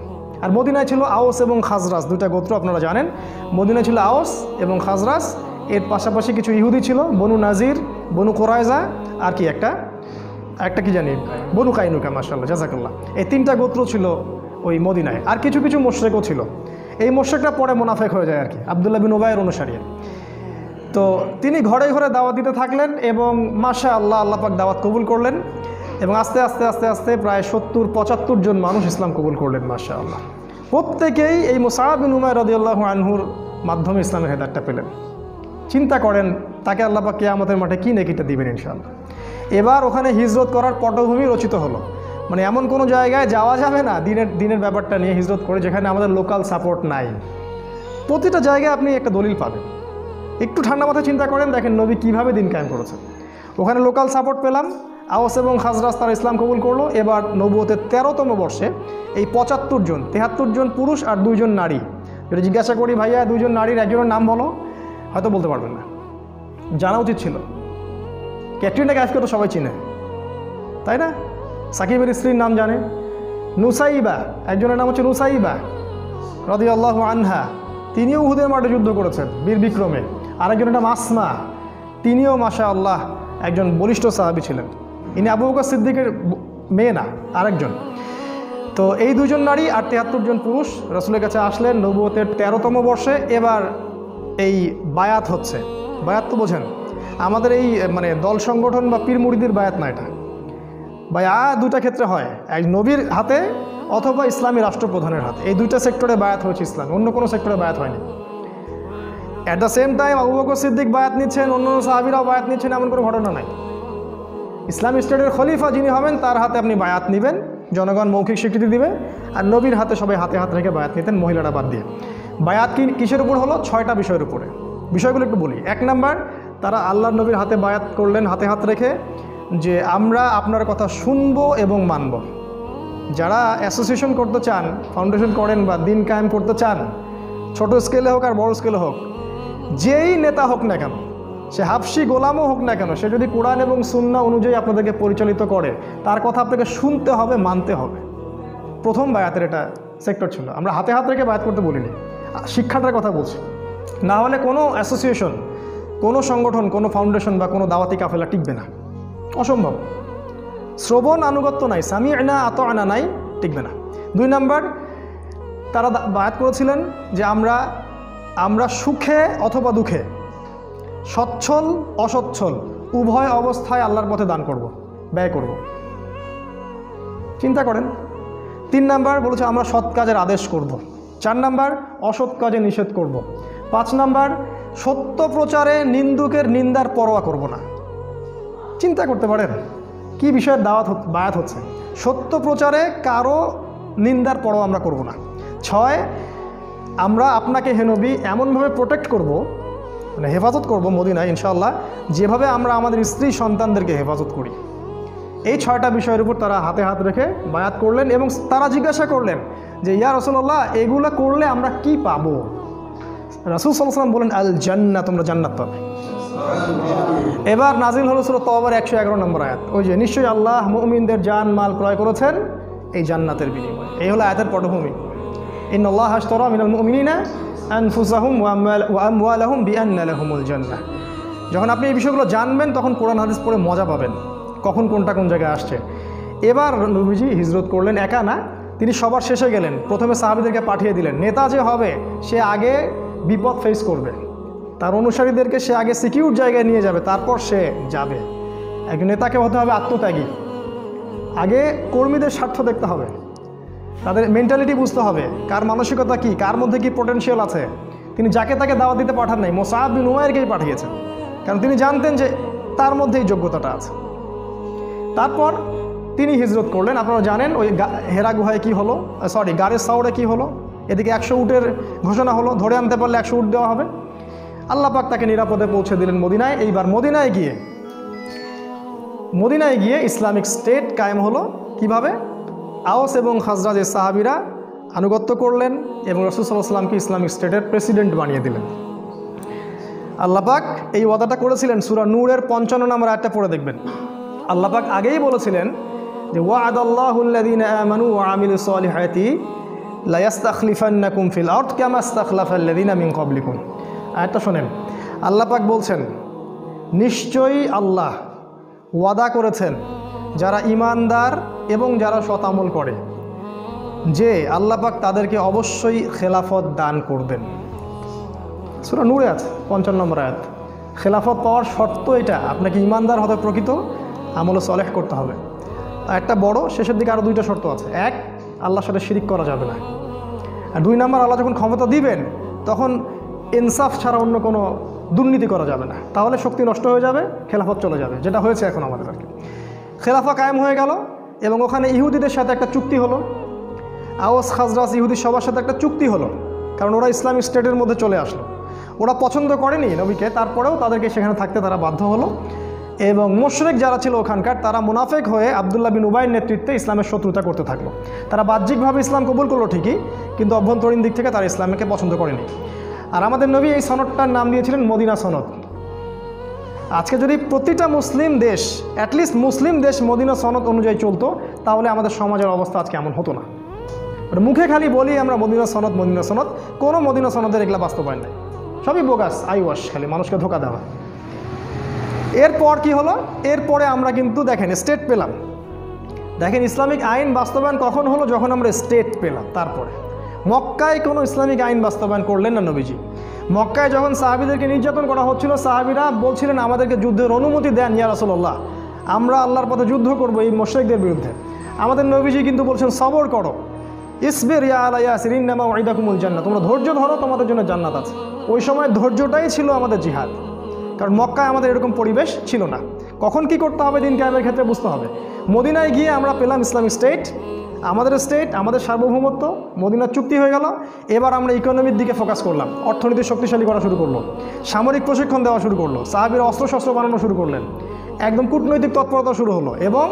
আর মদিনায় ছিল আওস এবং খাজরাজ, 2টা গোত্র আপনারা জানেন। মদিনায় ছিল আওস এবং খাজরাজ, এর পাশাপাশি কিছু ইহুদি ছিল, বনু নাজির, বনু কোরাইজা, আর কি একটা কি জানি বনু কাইনুকা, মাশাআল্লাহ জাযাকাল্লাহ। এই 3টা গোত্র ছিল ওই মদিনায়। আর কিছু কিছু মুশরিকও ছিল। এই মুশরিকরা পরে মুনাফিক হয়ে যায় আর কি, আব্দুল্লাহ বিন উবাইয়ের অনুসারী। তো তিনি ঘরে ঘরে দাওয়াত দিতে থাকলেন এবং মাশাআল্লাহ আল্লাহ পাক দাওয়াত কবুল করলেন, এবং আস্তে আস্তে আস্তে আস্তে প্রায় 70-75 জন মানুষ ইসলাম কবুল করলেন মাশাআল্লাহ। প্রত্যেকেই এই মুসআব বিন উমাইর রাদিয়াল্লাহু আনহুর মাধ্যমে ইসলামের হেদায়েতটা পেলেন। চিন্তা করেন তাকে আল্লাহ পাক কিয়ামতের মাঠে কী নেকিটা দিবেন ইনশাআল্লাহ। এবার ওখানে হিজরত করার পটভূমি রচিত হলো। মানে এমন কোনো জায়গায় যাওয়া যাবে না দিনের ব্যাপারটা নিয়ে হিজরত করে যেখানে আমাদের লোকাল সাপোর্ট নাই। প্রতিটা জায়গায় আপনি একটা দলিল পাবেন। একটু ঠান্ডা মাথায় চিন্তা করেন, দেখেন নবী কীভাবে দিন কায়েম করেছেন। ওখানে লোকাল সাপোর্ট পেলাম, আওস এবং খাজরাজ তারা ইসলাম কবুল করলো। এবার নবুয়তের 13তম বর্ষে এই 75 জন, 73 জন পুরুষ আর 2 জন নারী। যদি জিজ্ঞাসা করি ভাইয়া 2 জন নারীর একজনের নাম বলো, হয়তো বলতে পারবেন না। জানা উচিত ছিল। ক্যাটরিনা কাইফকে তো সবাই চিনে, তাই না? সাকিবের স্ত্রীর নাম জানে, নুসাইবা, একজনের নাম হচ্ছে নুসাইবা রাদিয়াল্লাহু আনহা, তিনিও উহুদের মাঠে যুদ্ধ করেছেন বীর বিক্রমে। আরেকজনের নাম আসমা, তিনিও মাশাআল্লাহ একজন বলিষ্ঠ সাহাবী ছিলেন। ইনি আবু বকর সিদ্দিকের মেয়ে না, আরেকজন। তো এই 2 জন নারী আর 73 জন পুরুষ রাসূলের কাছে আসলেন নবুয়তের 13তম বর্ষে। এবার এই বায়াত হচ্ছে। বায়াত তো বোঝেন, আমাদের এই মানে দল সংগঠন বা পীর মুরিদির বায়াত না, এটা বায়াত 2টা ক্ষেত্রে হয়, এক নবীর হাতে অথবা ইসলামী রাষ্ট্রপ্রধানের হাতে। এই 2টা সেক্টরে বায়াত হয়েছে ইসলাম, অন্য কোনো সেক্টরে বায়াত হয়নি। At the same time Abu Bakr Siddiq বায়াত নিচ্ছেন, অন্য সাহাবীরাও বায়াত নিচ্ছেন, এমন কোনো ঘটনা নাই। ইসলামী স্টেটের খলিফা যিনি হবেন তার হাতে আপনি বায়াত নেবেন, জনগণ মৌখিক স্বীকৃতি দিবে। আর নবীর হাতে সবাই হাতে হাত রেখে বায়াত নিতেন, মহিলারা বাদ দিয়ে। বায়াত কিসের উপর হলো? 6টা বিষয়ের উপরে। বিষয়গুলো একটু বলি। 1 নাম্বার, তারা আল্লাহর নবীর হাতে বায়াত করলেন হাতে হাত রেখে, যে আমরা আপনার কথা শুনবো এবং মানব। যারা অ্যাসোসিয়েশন করতে চান, ফাউন্ডেশন করেন বা দিন কায়েম করতে চান, ছোট স্কেলে হোক আর বড় স্কেলে হোক, যেই নেতা হোক না কেন, সে হাবশি গোলামও হোক না কেন, সে যদি কোরআন এবং সুন্নাহ অনুযায়ী আপনাদেরকে পরিচালিত করে, তার কথা আপনাকে শুনতে হবে, মানতে হবে। প্রথম বায়াতের এটা সেক্টর ছিল। আমরা হাতে হাত রেখে বায়াত করতে বলিনি, শিক্ষাটার কথা বলছি। না হলে কোনো অ্যাসোসিয়েশন, কোনো সংগঠন, কোনো ফাউন্ডেশন বা কোনো দাওয়াতি কাফেলা টিকবে না, অসম্ভব। শ্রবণ আনুগত্য নাই, সামি'না আতা'না নাই, টিকবে না। 2 নাম্বার, তারা বায়াত করেছিলেন যে আমরা সুখে অথবা দুঃখে, সচ্ছল অসচ্ছল উভয় অবস্থায় আল্লাহর পথে দান করব, ব্যয় করব। চিন্তা করেন, 3 নাম্বার বলেছে আমরা সৎ কাজের আদেশ করব। 4 নাম্বার অসৎ কাজে নিষেধ করব। 5 নাম্বার সত্য প্রচারে নিন্দুকের নিন্দার পরোয়া করব না। চিন্তা করতে পারেন কি বিষয়ের বায়াত হচ্ছে। সত্য প্রচারে কারো নিন্দার পরোয়া আমরা করব না। 6 আমরা আপনাকে হে নবী এমনভাবে প্রোটেক্ট করব, মানে হেফাজত করব মদিনায় ইনশাআল্লাহ, যেভাবে আমরা আমাদের স্ত্রী সন্তানদেরকে হেফাজত করি। এই 6টা বিষয়ের উপর তারা হাতে হাত রেখে বায়াত করলেন এবং তারা জিজ্ঞাসা করলেন যে ইয়া রাসূলুল্লাহ এগুলা করলে আমরা কি পাবো? রাসূল সাল্লাল্লাহু আলাইহি ওয়াসাল্লাম বলেন আল জান্নাত, তোমরা জান্নাত পাবে। এবার নাজিল হলো সূরা তাওবার 111 নম্বর আয়াত, ওই যে নিশ্চয়ই আল্লাহ মুমিনদের জান মাল ক্রয় করেছেন এই জান্নাতের বিনিময়ে। এই হলো আয়াতের পটভূমি। ইন্নাল্লাহা আশতারা মিনাল মুমিনিনা আনফুসাহুম ওয়া আমওয়ালাহুম বিআন্না লাহুমুল জান্নাহ। যখন আপনি এই বিষয়গুলো জানবেন তখন কোরআন হাদিস পড়ে মজা পাবেন, কখন কোনটা কোন জায়গায় আসছে। এবার নবীজি হিজরত করলেন, একা না, তিনি সবার শেষে গেলেন। প্রথমে সাহাবীদেরকে পাঠিয়ে দিলেন। নেতা যে হবে সে আগে বিপদ ফেস করবে, তার অনুসারীদেরকে সে আগে সিকিউর জায়গায় নিয়ে যাবে, তারপর সে যাবে। একজন নেতাকে হতে হবে আত্মত্যাগী। আগে কর্মীদের স্বার্থ দেখতে হবে, তাদের মেন্টালিটি বুঝতে হবে, কার মানসিকতা কি, কার মধ্যে কি পোটেনশিয়াল আছে। তিনি যাকে তাকে দাওয়াত দিতে পাঠান নাই, মুসআব বিন উমাইরকেই পাঠিয়েছেন, কারণ তিনি জানতেন যে তার মধ্যে এই যোগ্যতাটা আছে। তারপর তিনি হিজরত করলেন। আপনারা জানেন ওই হেরা গুহায় কী হলো, গারের সাউরে কী হলো। এদিকে 100 উটের ঘোষণা হলো, ধরে আনতে পারলে 100 উট দেওয়া হবে। আল্লাহ পাক তাকে নিরাপদে পৌঁছে দিলেন মদিনায়। এইবার মদিনায় গিয়ে ইসলামিক স্টেট কায়েম হলো। কিভাবে? আওস এবং খাজরাজের সাহাবীরা আনুগত্য করলেন এবং রাসূল সাল্লাল্লাহু আলাইহি ওয়াসাল্লামকে ইসলামিক স্টেটের প্রেসিডেন্ট বানিয়ে দিলেন। আল্লাহ পাক এই ওয়াদাটা করেছিলেন, সূরা নূরের 55 নম্বর আয়াতটা পড়ে দেখবেন। আল্লাহ পাক আগেই বলেছিলেন যে ওয়া'আদাল্লাহুল্লাযীনা আমানু ওয়া আমিলুস সলিহাতি লা ইস্তাখলিফান্নাকুম ফিল আরদ কামা ইস্তাখলাফাল্লাযীনা মিন ক্বাবলিকুম। আয়াতটা শোনেন, আল্লাহ পাক বলছেন নিশ্চয়ই আল্লাহ ওয়াদা করেছেন যারা ঈমানদার এবং যারা সৎ আমল করে যে আল্লাহ পাক তাদেরকে অবশ্যই খেলাফত দান করবেন। সূরা নূরে আছে 55 নম্বর আয়াত। খেলাফত পাওয়ার শর্ত এটা, আপনাকে ঈমানদার হতে প্রকৃত আমল সলেহ করতে হবে। একটা বড়, শেষের দিকে আরও 2টা শর্ত আছে। 1, আল্লাহর সাথে শিরিক করা যাবে না। আর 2 নাম্বার, আল্লাহ যখন ক্ষমতা দিবেন তখন ইনসাফ ছাড়া অন্য কোনো দুর্নীতি করা যাবে না, তাহলে শক্তি নষ্ট হয়ে যাবে, খেলাফত চলে যাবে, যেটা হয়েছে এখন আমাদের আর কি। খেলাফা কায়েম হয়ে গেল এবং ওখানে ইহুদিদের সাথে একটা চুক্তি হলো। আওস খাজরাজ ইহুদি সবার সাথে একটা চুক্তি হলো, কারণ ওরা ইসলামিক স্টেটের মধ্যে চলে আসলো। ওরা পছন্দ করেনি নবীকে, তারপরেও তাদেরকে সেখানে থাকতে তারা বাধ্য হলো। এবং মুশরিক যারা ছিল ওখানকার, তারা মুনাফিক হয়ে আব্দুল্লাহ বিন উবাইয়ের নেতৃত্বে ইসলামের শত্রুতা করতে থাকলো। তারা বাহ্যিকভাবে ইসলাম কবুল করলো ঠিকই, কিন্তু অভ্যন্তরীণ দিক থেকে তারা ইসলামকে পছন্দ করেনি। আর আমাদের নবী এই সনদটার নাম দিয়েছিলেন মদিনা সনদ। আজকে যদি প্রতিটা মুসলিম দেশ, অ্যাটলিস্ট মুসলিম দেশ মদিনা সনদ অনুযায়ী চলতো, তাহলে আমাদের সমাজের অবস্থা আজকে এমন হতো না। মুখে খালি বলি আমরা মদিনা সনদ, কোনো মদিনা সনদের এগুলা বাস্তবায়ন নাই, সবই বোগাস, আইওয়াশ, খালি মানুষকে ধোকা দেওয়া। এরপর কি হলো? এরপরে আমরা কিন্তু দেখেন স্টেট পেলাম। দেখেন ইসলামিক আইন বাস্তবায়ন কখন হলো? যখন আমরা স্টেট পেলাম। তারপরে মক্কায় কোনো ইসলামিক আইন বাস্তবায়ন করলেন না নবীজি। মক্কায় যখন সাহাবীদেরকে নির্যাতন করা হচ্ছিল, সাহাবীরা বলছিলেন আমাদেরকে যুদ্ধের অনুমতি দেন ইয়া রাসূলুল্লাহ, আমরা আল্লাহর পথে যুদ্ধ করব এই মুশরিকদের বিরুদ্ধে। আমাদের নবীজি কিন্তু বলছেন সবর করো, ইসবির ইয়া আলা ইয়াসির ইন্নামা ওয়াইদাকুমুল জান্নাহ, তোমরা ধৈর্য ধরো, তোমাদের জন্য জান্নাত আছে। ওই সময় ধৈর্যটাই ছিল আমাদের জিহাদ, কারণ মক্কায় আমাদের এরকম পরিবেশ ছিল না। কখন কি করতে হবে দিন কায়েমের ক্ষেত্রে বুঝতে হবে। মদিনায় গিয়ে আমরা পেলাম ইসলামিক স্টেট, আমাদের সার্বভৌমত্ব, মদিনার চুক্তি হয়ে গেল। এবার আমরা ইকোনমির দিকে ফোকাস করলাম, অর্থনীতি শক্তিশালী করা শুরু করলো, সামরিক প্রশিক্ষণ দেওয়া শুরু করলো, সাহাবীরা অস্ত্রশস্ত্র বানানো শুরু করলেন, একদম কূটনৈতিক তৎপরতা শুরু হলো এবং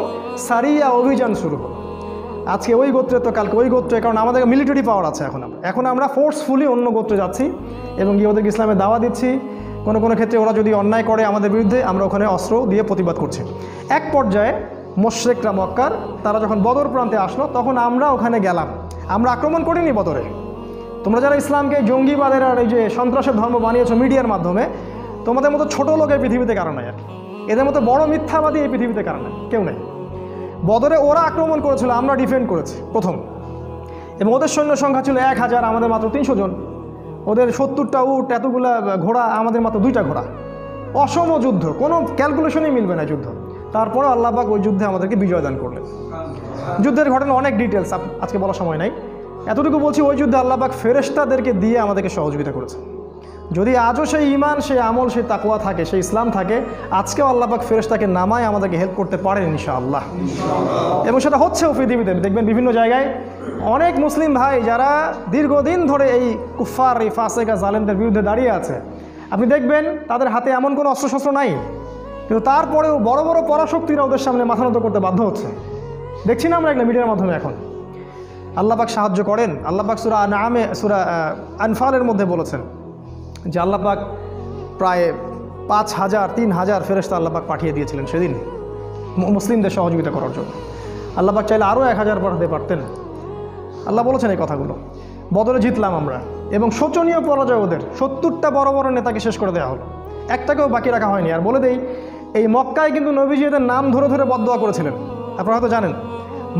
সারিয়া অভিযান শুরু হলো। আজকে ওই গোত্রে তো কালকে ওই গোত্রে, কারণ আমাদের মিলিটারি পাওয়ার আছে। এখন আমরা ফোর্সফুলি অন্য গোত্রে যাচ্ছি এবং গিয়ে ওদেরকে ইসলামের দাওয়া দিচ্ছি। কোনো কোনো ক্ষেত্রে ওরা যদি অন্যায় করে আমাদের বিরুদ্ধে, আমরা ওখানে অস্ত্র দিয়ে প্রতিবাদ করছি। এক পর্যায়ে মুশরিকরা মক্কার, তারা যখন বদর প্রান্তে আসলো, তখন আমরা ওখানে গেলাম। আমরা আক্রমণ করিনি বদরে। তোমরা যারা ইসলামকে জঙ্গিবাদের আর এই যে সন্ত্রাসের ধর্ম বানিয়েছো মিডিয়ার মাধ্যমে, তোমাদের মতো ছোট লোক এই পৃথিবীতে কারণ নাই আর কি। এদের মতো বড় মিথ্যাবাদী এই পৃথিবীতে কারণ নাই, কেউ নেই। বদরে ওরা আক্রমণ করেছিল, আমরা ডিফেন্ড করেছি প্রথম, এবং ওদের সৈন্য সংখ্যা ছিল 1000, আমাদের মাত্র 300 জন। ওদের 70টা উট, এতগুলা ঘোড়া, আমাদের মাত্র 2টা ঘোড়া। অসম যুদ্ধ, কোনো ক্যালকুলেশনই মিলবে না যুদ্ধ। তারপরে আল্লাহ পাক ওই যুদ্ধে আমাদেরকে বিজয় দান করলেন। যুদ্ধের ঘটনা অনেক ডিটেলস আজকে বলার সময় নাই, এতটুকু বলছি ওই যুদ্ধে আল্লাহ পাক ফেরেশতাদেরকে দিয়ে আমাদেরকে সহযোগিতা করেছে। যদি আজও সেই ঈমান, সেই আমল, সেই তাকওয়া থাকে, সেই ইসলাম থাকে, আজকেও আল্লাহ পাক ফেরেশতাকে নামায় আমাদেরকে হেল্প করতে পারেন ইনশাআল্লাহ। এবং সেটা হচ্ছেও পৃথিবীতে। দেখবেন বিভিন্ন জায়গায় অনেক মুসলিম ভাই যারা দীর্ঘদিন ধরে এই কুফার, এই ফাসেকা জালেমদের বিরুদ্ধে দাঁড়িয়ে আছে, আপনি দেখবেন তাদের হাতে এমন কোনো অস্ত্রশস্ত্র নাই, কিন্তু তারপরেও বড় বড় পরাশক্তিরা ওদের সামনে মাথা নত করতে বাধ্য হচ্ছে। দেখছি না আমরা এগুলো মিডিয়ার মাধ্যমে। এখন আল্লাহ পাক সাহায্য করেন। আল্লাহ পাক সূরা আনআমে, সূরা আনফালের মধ্যে বলেছেন যে আল্লাহ পাক প্রায় 5,000 3,000 ফেরেশতা আল্লাহ পাক পাঠিয়ে দিয়েছিলেন সেদিন মুসলিমদের সহযোগিতা করার জন্য। আল্লাহ পাক চাইলে আরও 1000 পাঠাতে পারতেন। আল্লাহ বলেছেন এই কথাগুলো। বদরে জিতলাম আমরা, এবং শোচনীয় পরাজয় ওদের। 70টা বড় বড় নেতাকে শেষ করে দেওয়া হলো, একটাকেও বাকি রাখা হয়নি। আর বলে দেই, এই মক্কায় কিন্তু নবীজি এদের নাম ধরে ধরে বদদোয়া করেছিলেন। আপনারা হয়তো জানেন,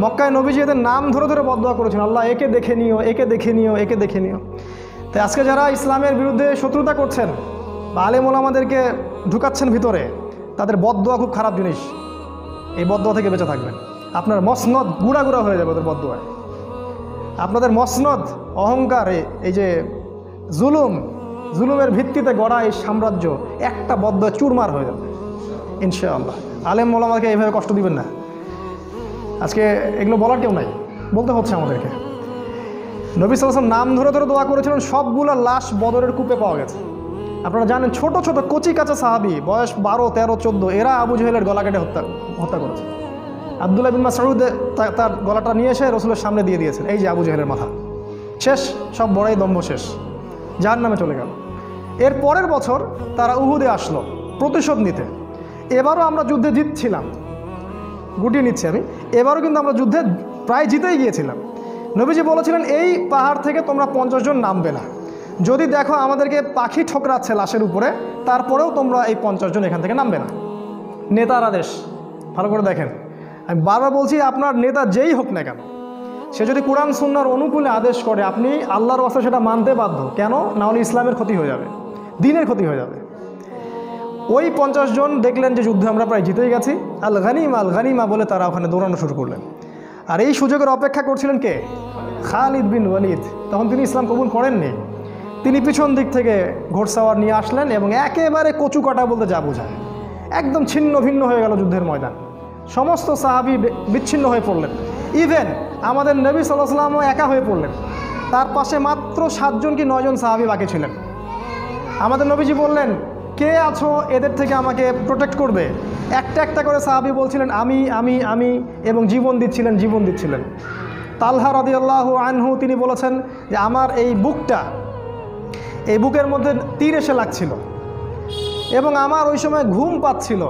মক্কায় নবীজি এদের নাম ধরে ধরে বদদোয়া করেছেন, আল্লাহ একে দেখে নিও, একে দেখে নিও, একে দেখে নিও। তাই আজকে যারা ইসলামের বিরুদ্ধে শত্রুতা করছেন বা আলেম ওলামাদেরকে ঢুকাচ্ছেন ভিতরে, তাদের বদদোয়া খুব খারাপ জিনিস। এই বদদোয়া থেকে বেঁচে থাকবেন। আপনার মসনদ গুঁড়া গুঁড়া হয়ে যাবে ওদের বদদোয়ায়। আপনাদের মসনদ, অহংকার, এই যে জুলুমের ভিত্তিতে গড়া এই সাম্রাজ্য একটা বদদোয়া চুরমার হয়ে যাবে ইনশাআল্লাহ। আলেম ওলামাকে এইভাবে কষ্ট দিবেন না। আজকে এগুলো বলার কেউ নাই, বলতে হচ্ছে আমাদেরকে। নবী সাল্লাল্লাহু আলাইহি ওয়াসাল্লাম নাম ধরে ধরে দোয়া করেছিলেন, সবগুলো লাশ বদরের কূপে পাওয়া গেছে। আপনারা জানেন, ছোট ছোট কচি কাঁচা সাহাবি, বয়স 12, 13, 14, এরা আবু জেহেলের গলা কেটে হত্যা করেছে। আব্দুল্লাহ বিন মাসউদ তার গলাটা নিয়ে এসে রাসূলের সামনে দিয়ে দিয়েছেন, এই যে আবু জেহেলের মাথা শেষ, সব বড়াই দম্ভ শেষ, জাহান্নামে চলে গেল। এর পরের বছর তারা উহুদে আসলো প্রতিশোধ নিতে। এবারও আমরা যুদ্ধে জিতছিলাম, গুটিয়ে নিচ্ছি আমি। এবারও কিন্তু আমরা যুদ্ধে প্রায় জিতেই গিয়েছিলাম। নবীজি বলেছিলেন, এই পাহাড় থেকে তোমরা 50 জন নামবে না। যদি দেখো আমাদেরকে পাখি ঠোকরাচ্ছে লাশের উপরে, তারপরেও তোমরা এই 50 জন এখান থেকে নামবে না। নেতার আদেশ, ভালো করে দেখেন। আমি বারবার বলছি, আপনার নেতা যেই হোক না কেন, সে যদি কোরআন সুন্নাহর অনুকূলে আদেশ করে, আপনি আল্লাহর ওয়াস্তে সেটা মানতে বাধ্য। কেন? না হলে ইসলামের ক্ষতি হয়ে যাবে, দ্বীনের ক্ষতি হয়ে যাবে। ওই 50 জন দেখলেন যে যুদ্ধে আমরা প্রায় জিতেই গেছি, আল গানিমা বলে তারা ওখানে দৌড়ানো শুরু করলেন। আর এই সুযোগের অপেক্ষা করছিলেন কে? খালিদ বিন ওয়ালিদ। তখন তিনি ইসলাম কবুল করেননি। তিনি পিছন দিক থেকে ঘোড়সাওয়ার নিয়ে আসলেন এবং একেবারে কচু কাটা বলতে যা বোঝায়, একদম ছিন্ন ভিন্ন হয়ে গেল যুদ্ধের ময়দান। সমস্ত সাহাবি বিচ্ছিন্ন হয়ে পড়লেন। ইভেন আমাদের নবী সাল্লাল্লাহু আলাইহি ওয়াসাল্লামও একা হয়ে পড়লেন। তার পাশে মাত্র 7 জন কি 9 জন সাহাবি বাকি ছিলেন। আমাদের নবীজি বললেন, কে আছো এদের থেকে আমাকে প্রোটেক্ট করবে? একটা একটা করে সাহাবি বলছিলেন, আমি আমি আমি, এবং জীবন দিচ্ছিলেন। তালহা রাদিয়াল্লাহু আনহু তিনি বলেছেন যে আমার এই বুকের মধ্যে তীর এসে লাগছিল এবং আমার ওই সময় ঘুম পাচ্ছিল।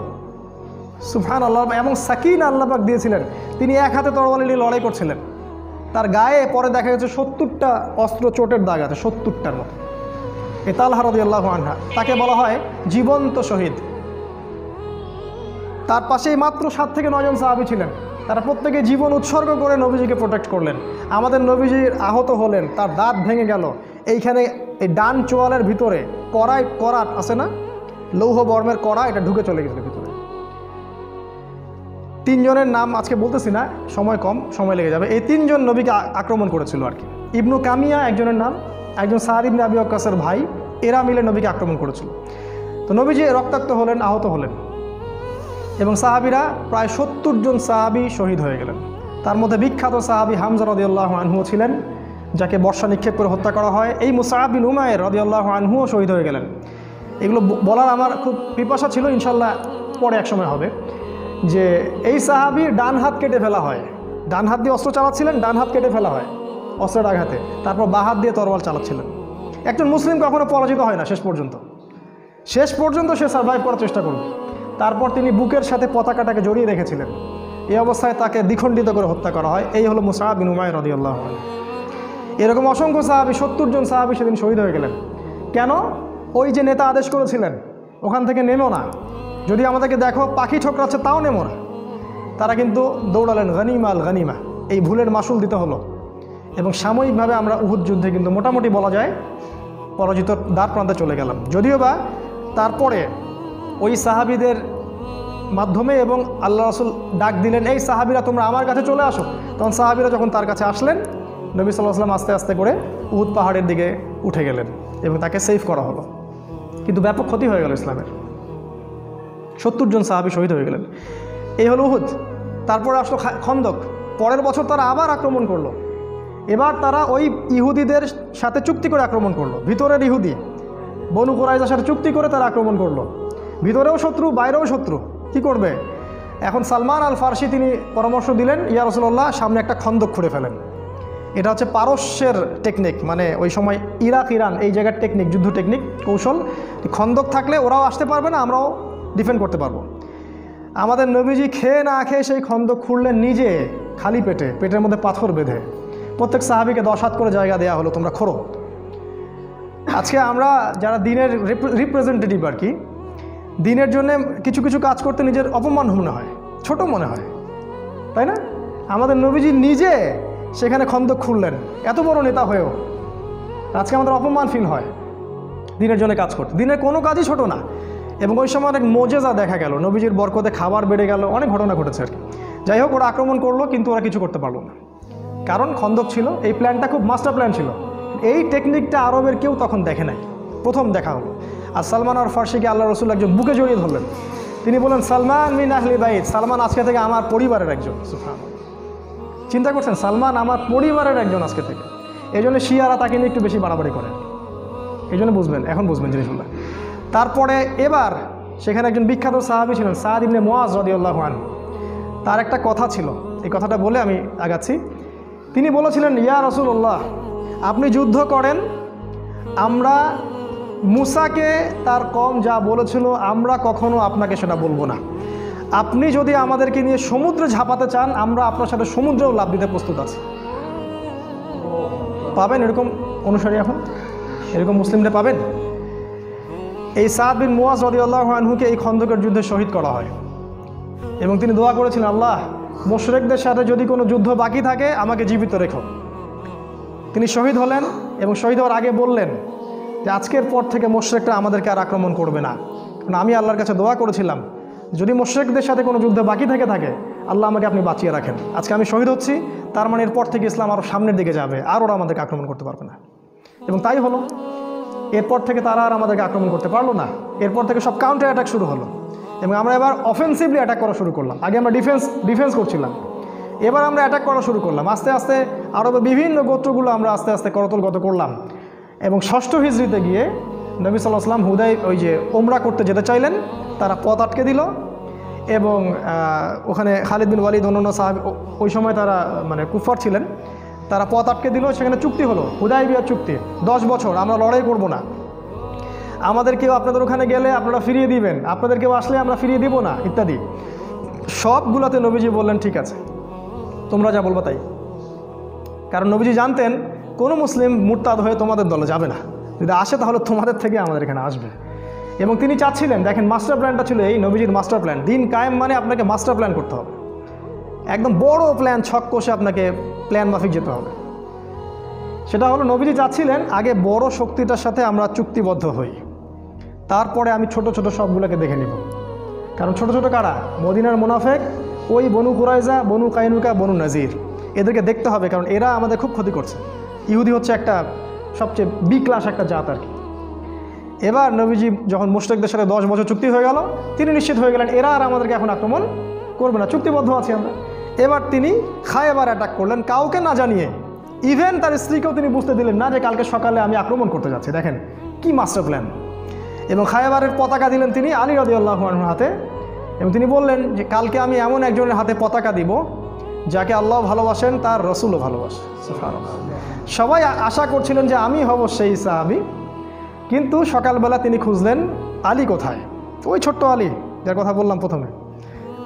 সুবহানাল্লাহ। এবং সাকিনা আল্লাহ পাক দিয়েছিলেন, তিনি এক হাতে তরবারি নিয়ে লড়াই করছিলেন। তার গায়ে পরে দেখা গেছে 70টা অস্ত্র চোটের দাগ আছে, 70টার মতো। এ তালহা রাদিয়াল্লাহু আনহা, তাকে বলা হয় জীবন্ত শহীদ। তার পাশেই মাত্র 7 থেকে 9 জন সাহাবী ছিলেন। তারা প্রত্যেকে জীবন উৎসর্গ করে নবীজিকে প্রোটেক্ট করলেন। আমাদের নবীজি আহত হলেন, তার দাঁত ভেঙে গেল। এইখানে এই ডান চোয়ালের ভিতরে করাত আছে না, লৌহ বর্মের কড়া, এটা ঢুকে চলে গেছিল ভিতরে। 3 জনের নাম আজকে বলতেছি না, সময় কম, সময় লেগে যাবে। এই 3 জন নবীকে আক্রমণ করেছিল আর কি। ইবনু কামিয়া একজনের নাম, একজন সাদ ইবনে আবি ওয়াক্কাসের ভাই, এরা মিলে নবীকে আক্রমণ করেছিল। তো নবীজি রক্তাক্ত হলেন, আহত হলেন, এবং সাহাবিরা প্রায় 70 জন সাহাবি শহীদ হয়ে গেলেন। তার মধ্যে বিখ্যাত সাহাবি হামজা রাদিয়াল্লাহু আনহু ছিলেন, যাকে বর্ষা নিক্ষেপ করে হত্যা করা হয়। এই মুসআব বিন উমাইর রাদিয়াল্লাহু আনহুও শহীদ হয়ে গেলেন। এগুলো বলার আমার খুব পিপাসা ছিল, ইনশাল্লাহ পরে এক সময় হবে। যে এই সাহাবির ডান হাত কেটে ফেলা হয়, ডান হাত দিয়ে অস্ত্র চালাচ্ছিলেন, ডান হাত কেটে ফেলা হয় অস্ত্রের আঘাতে, তারপর বাঁ হাত দিয়ে তরবাল চালাচ্ছিলেন। একজন মুসলিম কখনো পরাজিত হয় না শেষ পর্যন্ত সে সার্ভাইভ করার চেষ্টা করবে। তারপর তিনি বুকের সাথে পতাকাটাকে জড়িয়ে রেখেছিলেন। এই অবস্থায় তাকে দ্বিখণ্ডিত করে হত্যা করা হয়। এই হলো মুসআব বিন উমাইর রাদিয়াল্লাহু আনহু। এরকম অসংখ্য সাহাবী, 70 জন সাহাবী সেদিন শহীদ হয়ে গেলেন। কেন? ওই যে নেতা আদেশ করেছিলেন, ওখান থেকে নেমো না, যদি আমাদেরকে দেখো পাখি ঠোকরাচ্ছে তাও নেমো না। তারা কিন্তু দৌড়ালেন গানিমা। এই ভুলের মাসুল দিতে হলো। এবং সাময়িকভাবে আমরা উহুদ যুদ্ধে কিন্তু মোটামুটি বলা যায় পরাজিত দ্বার প্রান্তে চলে গেলাম। যদিও বা তারপরে ওই সাহাবীদের মাধ্যমে এবং আল্লাহ রাসূল ডাক দিলেন, এই সাহাবীরা তোমরা আমার কাছে চলে আসো। তখন সাহাবীরা যখন তার কাছে আসলেন, নবী সাল্লাল্লাহু আলাইহি ওয়াসাল্লাম আস্তে আস্তে করে উহুদ পাহাড়ের দিকে উঠে গেলেন এবং তাকে সেভ করা হলো। কিন্তু ব্যাপক ক্ষতি হয়ে গেল ইসলামের, 70 জন সাহাবী শহীদ হয়ে গেলেন। এই হলো উহুদ। তারপরে আসলো খন্দক। পরের বছর তারা আবার আক্রমণ করলো। এবার তারা ওই ইহুদিদের সাথে চুক্তি করে আক্রমণ করলো। ভিতরের ইহুদি বনু কুরাইজার সাথে চুক্তি করে তারা আক্রমণ করলো। ভিতরেও শত্রু, বাইরেও শত্রু, কি করবে? এখন সালমান আল ফারসি তিনি পরামর্শ দিলেন, ইয়া রাসূলুল্লাহ সামনে একটা খন্দক খুঁড়ে ফেলেন। এটা হচ্ছে পারস্যের টেকনিক, মানে ওই সময় ইরাক ইরান এই জায়গার টেকনিক, যুদ্ধ টেকনিক কৌশল। খন্দক থাকলে ওরাও আসতে পারবে না, আমরাও ডিফেন্ড করতে পারবো। আমাদের নবীজি খেয়ে না খেয়ে সেই খন্দক খুঁড়লেন নিজে, খালি পেটে, পেটের মধ্যে পাথর বেঁধে। প্রত্যেক সাহাবীকে 10 হাত করে জায়গা দেওয়া হলো, তোমরা খোঁড়ো। আজকে আমরা যারা দিনের রিপ্রেজেন্টেটিভ আর কি, দিনের জন্য কিছু কিছু কাজ করতে নিজের অপমান মনে হয়, ছোট মনে হয়, তাই না? আমাদের নবীজি নিজে সেখানে খন্দক খুঁড়লেন, এত বড় নেতা হয়েও। আজকে আমাদের অপমান ফিল হয় দিনের জন্য কাজ করতে। দিনের কোনো কাজই ছোট না। এবং ওই সময় অনেক মোজেজা দেখা গেল, নবীজির বরকতে খাবার বেড়ে গেল, অনেক ঘটনা ঘটেছে আর কি। যাই হোক, ওরা আক্রমণ করলো কিন্তু ওরা কিছু করতে পারলো না, কারণ খন্দক ছিল। এই প্ল্যানটা খুব মাস্টার প্ল্যান ছিল। এই টেকনিকটা আরবের কেউ তখন দেখে নাই, প্রথম দেখা হলো। আর সালমান আর ফার্সিকে আল্লাহ রসুল একজন বুকে জড়িয়ে ধরলেন। তিনি বললেন, সালমান মিন আহলি বাইত, সালমান আজকে থেকে আমার পরিবারের একজন। সুবহানাল্লাহ, চিন্তা করছেন, সালমান আমার পরিবারের একজন আজকে থেকে। এই জন্য শিয়ারা তাকে নিয়ে একটু বেশি বাড়াবাড়ি করে, এই জন্য বুঝবেন, এখন বুঝবেন জিনিসগুলো। তারপরে এবার সেখানে একজন বিখ্যাত সাহাবী ছিলেন, সাদ ইবনে মুআজ রাদিয়াল্লাহু আনহু। তার একটা কথা ছিল, এই কথাটা বলে আমি আগাচ্ছি। তিনি বলেছিলেন, ইয়া রাসূলুল্লাহ, আপনি যুদ্ধ করেন, আমরা মুসাকে তার কওম যা বলেছিল আমরা কখনো আপনাকে সেটা বলবো না। আপনি যদি আমাদেরকে নিয়ে সমুদ্রে ঝাঁপাতে চান, আমরা আপনার সাথে সমুদ্রেও লাফ দিতে প্রস্তুত আছি। পাবেন এরকম অনুসারী? এখন এরকম মুসলিমরা পাবেন? এই সাদ বিন মুআজ রাদিয়াল্লাহু আনহুকে এই খন্দকের যুদ্ধে শহীদ করা হয় এবং তিনি দোয়া করেছিলেন, আল্লাহ, মুশরিকদের সাথে যদি কোনো যুদ্ধ বাকি থাকে আমাকে জীবিত রেখো। তিনি শহীদ হলেন এবং শহীদ হওয়ার আগে বললেন যে আজকের পর থেকে মুশরিকরা আমাদেরকে আর আক্রমণ করবে না, কারণ আমি আল্লাহর কাছে দোয়া করেছিলাম যদি মুশরিকদের সাথে কোনো যুদ্ধ বাকি থাকে আল্লাহ আমাকে আপনি বাঁচিয়ে রাখেন। আজকে আমি শহীদ হচ্ছি, তার মানে এরপর থেকে ইসলাম আরও সামনের দিকে যাবে, আর ওরা আমাদেরকে আক্রমণ করতে পারবে না। এবং তাই হলো। এরপর থেকে তারা আর আমাদেরকে আক্রমণ করতে পারলো না। এরপর থেকে সব কাউন্টার অ্যাটাক শুরু হলো এবং আমরা এবার অফেন্সিভলি অ্যাটাক করা শুরু করলাম। আগে আমরা ডিফেন্স করছিলাম, এবার আমরা অ্যাটাক করা শুরু করলাম। আস্তে আস্তে আরবের বিভিন্ন গোত্রগুলো আমরা আস্তে আস্তে করতলগত করলাম। এবং 6ষ্ঠ হিজরিতে গিয়ে নবী সাল্লাল্লাহু আলাইহি ওয়াসাল্লাম হুদাই ওই যে ওমরা করতে যেতে চাইলেন, তারা পথ আটকে দিল এবং ওখানে খালিদ বিন ওয়ালিদ অন্যান্য সাহাবী, ওই সময় তারা মানে কুফার ছিলেন, তারা পথ আটকে দিল। সেখানে চুক্তি হলো, হুদাইবিয়ার চুক্তি, 10 বছর আমরা লড়াই করব না, আমাদের কেউ আপনাদের ওখানে গেলে আপনারা ফিরিয়ে দিবেন, আপনাদের কেউ আসলে আমরা ফিরিয়ে দিব না, ইত্যাদি। সবগুলোতে নবীজি বললেন, ঠিক আছে, তোমরা যা বলবা তাই। কারণ নবীজি জানতেন কোনো মুসলিম মুরতাদ হয়ে তোমাদের দলে যাবে না, যদি আসে তাহলে তোমাদের থেকে আমাদের এখানে আসবে। এবং তিনি চাচ্ছিলেন, দেখেন মাস্টার প্ল্যানটা ছিল এই নবীজির মাস্টার প্ল্যান। দিন কায়েম মানে আপনাকে মাস্টার প্ল্যান করতে হবে, একদম বড় প্ল্যান, ছক কষে আপনাকে প্ল্যান মাফিক যেতে হবে। সেটা হলো নবীজি চাচ্ছিলেন আগে বড় শক্তিটার সাথে আমরা চুক্তিবদ্ধ হই, তারপরে আমি ছোট ছোট সবগুলোকে দেখে নিব। কারণ ছোট ছোট কারা? মদিনার মুনাফিক, ওই বনু কুরাইজা, বনু কাইনুকা, বনু নাজির, এদেরকে দেখতে হবে, কারণ এরা আমাদের খুব ক্ষতি করছে। ইহুদি হচ্ছে একটা সবচেয়ে বি ক্লাস একটা জাত আর কি। এবার নবীজি যখন মুশরিকদের সাথে 10 বছর চুক্তি হয়ে গেল, তিনি নিশ্চিত হয়ে গেলেন এরা আর আমাদেরকে এখন আক্রমণ করবে না, চুক্তিবদ্ধ আছি আমরা। এবার তিনি খায়বার অ্যাটাক করলেন কাউকে না জানিয়ে। ইভেন তার স্ত্রীকেও তিনি বুঝতে দিলেন না যে কালকে সকালে আমি আক্রমণ করতে যাচ্ছি। দেখেন কি মাস্টার প্ল্যান। এবং খায়বারের পতাকা দিলেন তিনি আলী রাদিয়াল্লাহু আনহুর হাতে, এবং তিনি বললেন যে কালকে আমি এমন একজনের হাতে পতাকা দিব যাকে আল্লাহ ভালোবাসেন, তার রসুলও ভালোবাসে। সুবহানাল্লাহ। সবাই আশা করছিলেন যে আমি হব সেই সাহাবী, কিন্তু সকালবেলা তিনি খুঁজলেন আলী কোথায়। ওই ছোট্ট আলী যার কথা বললাম প্রথমে,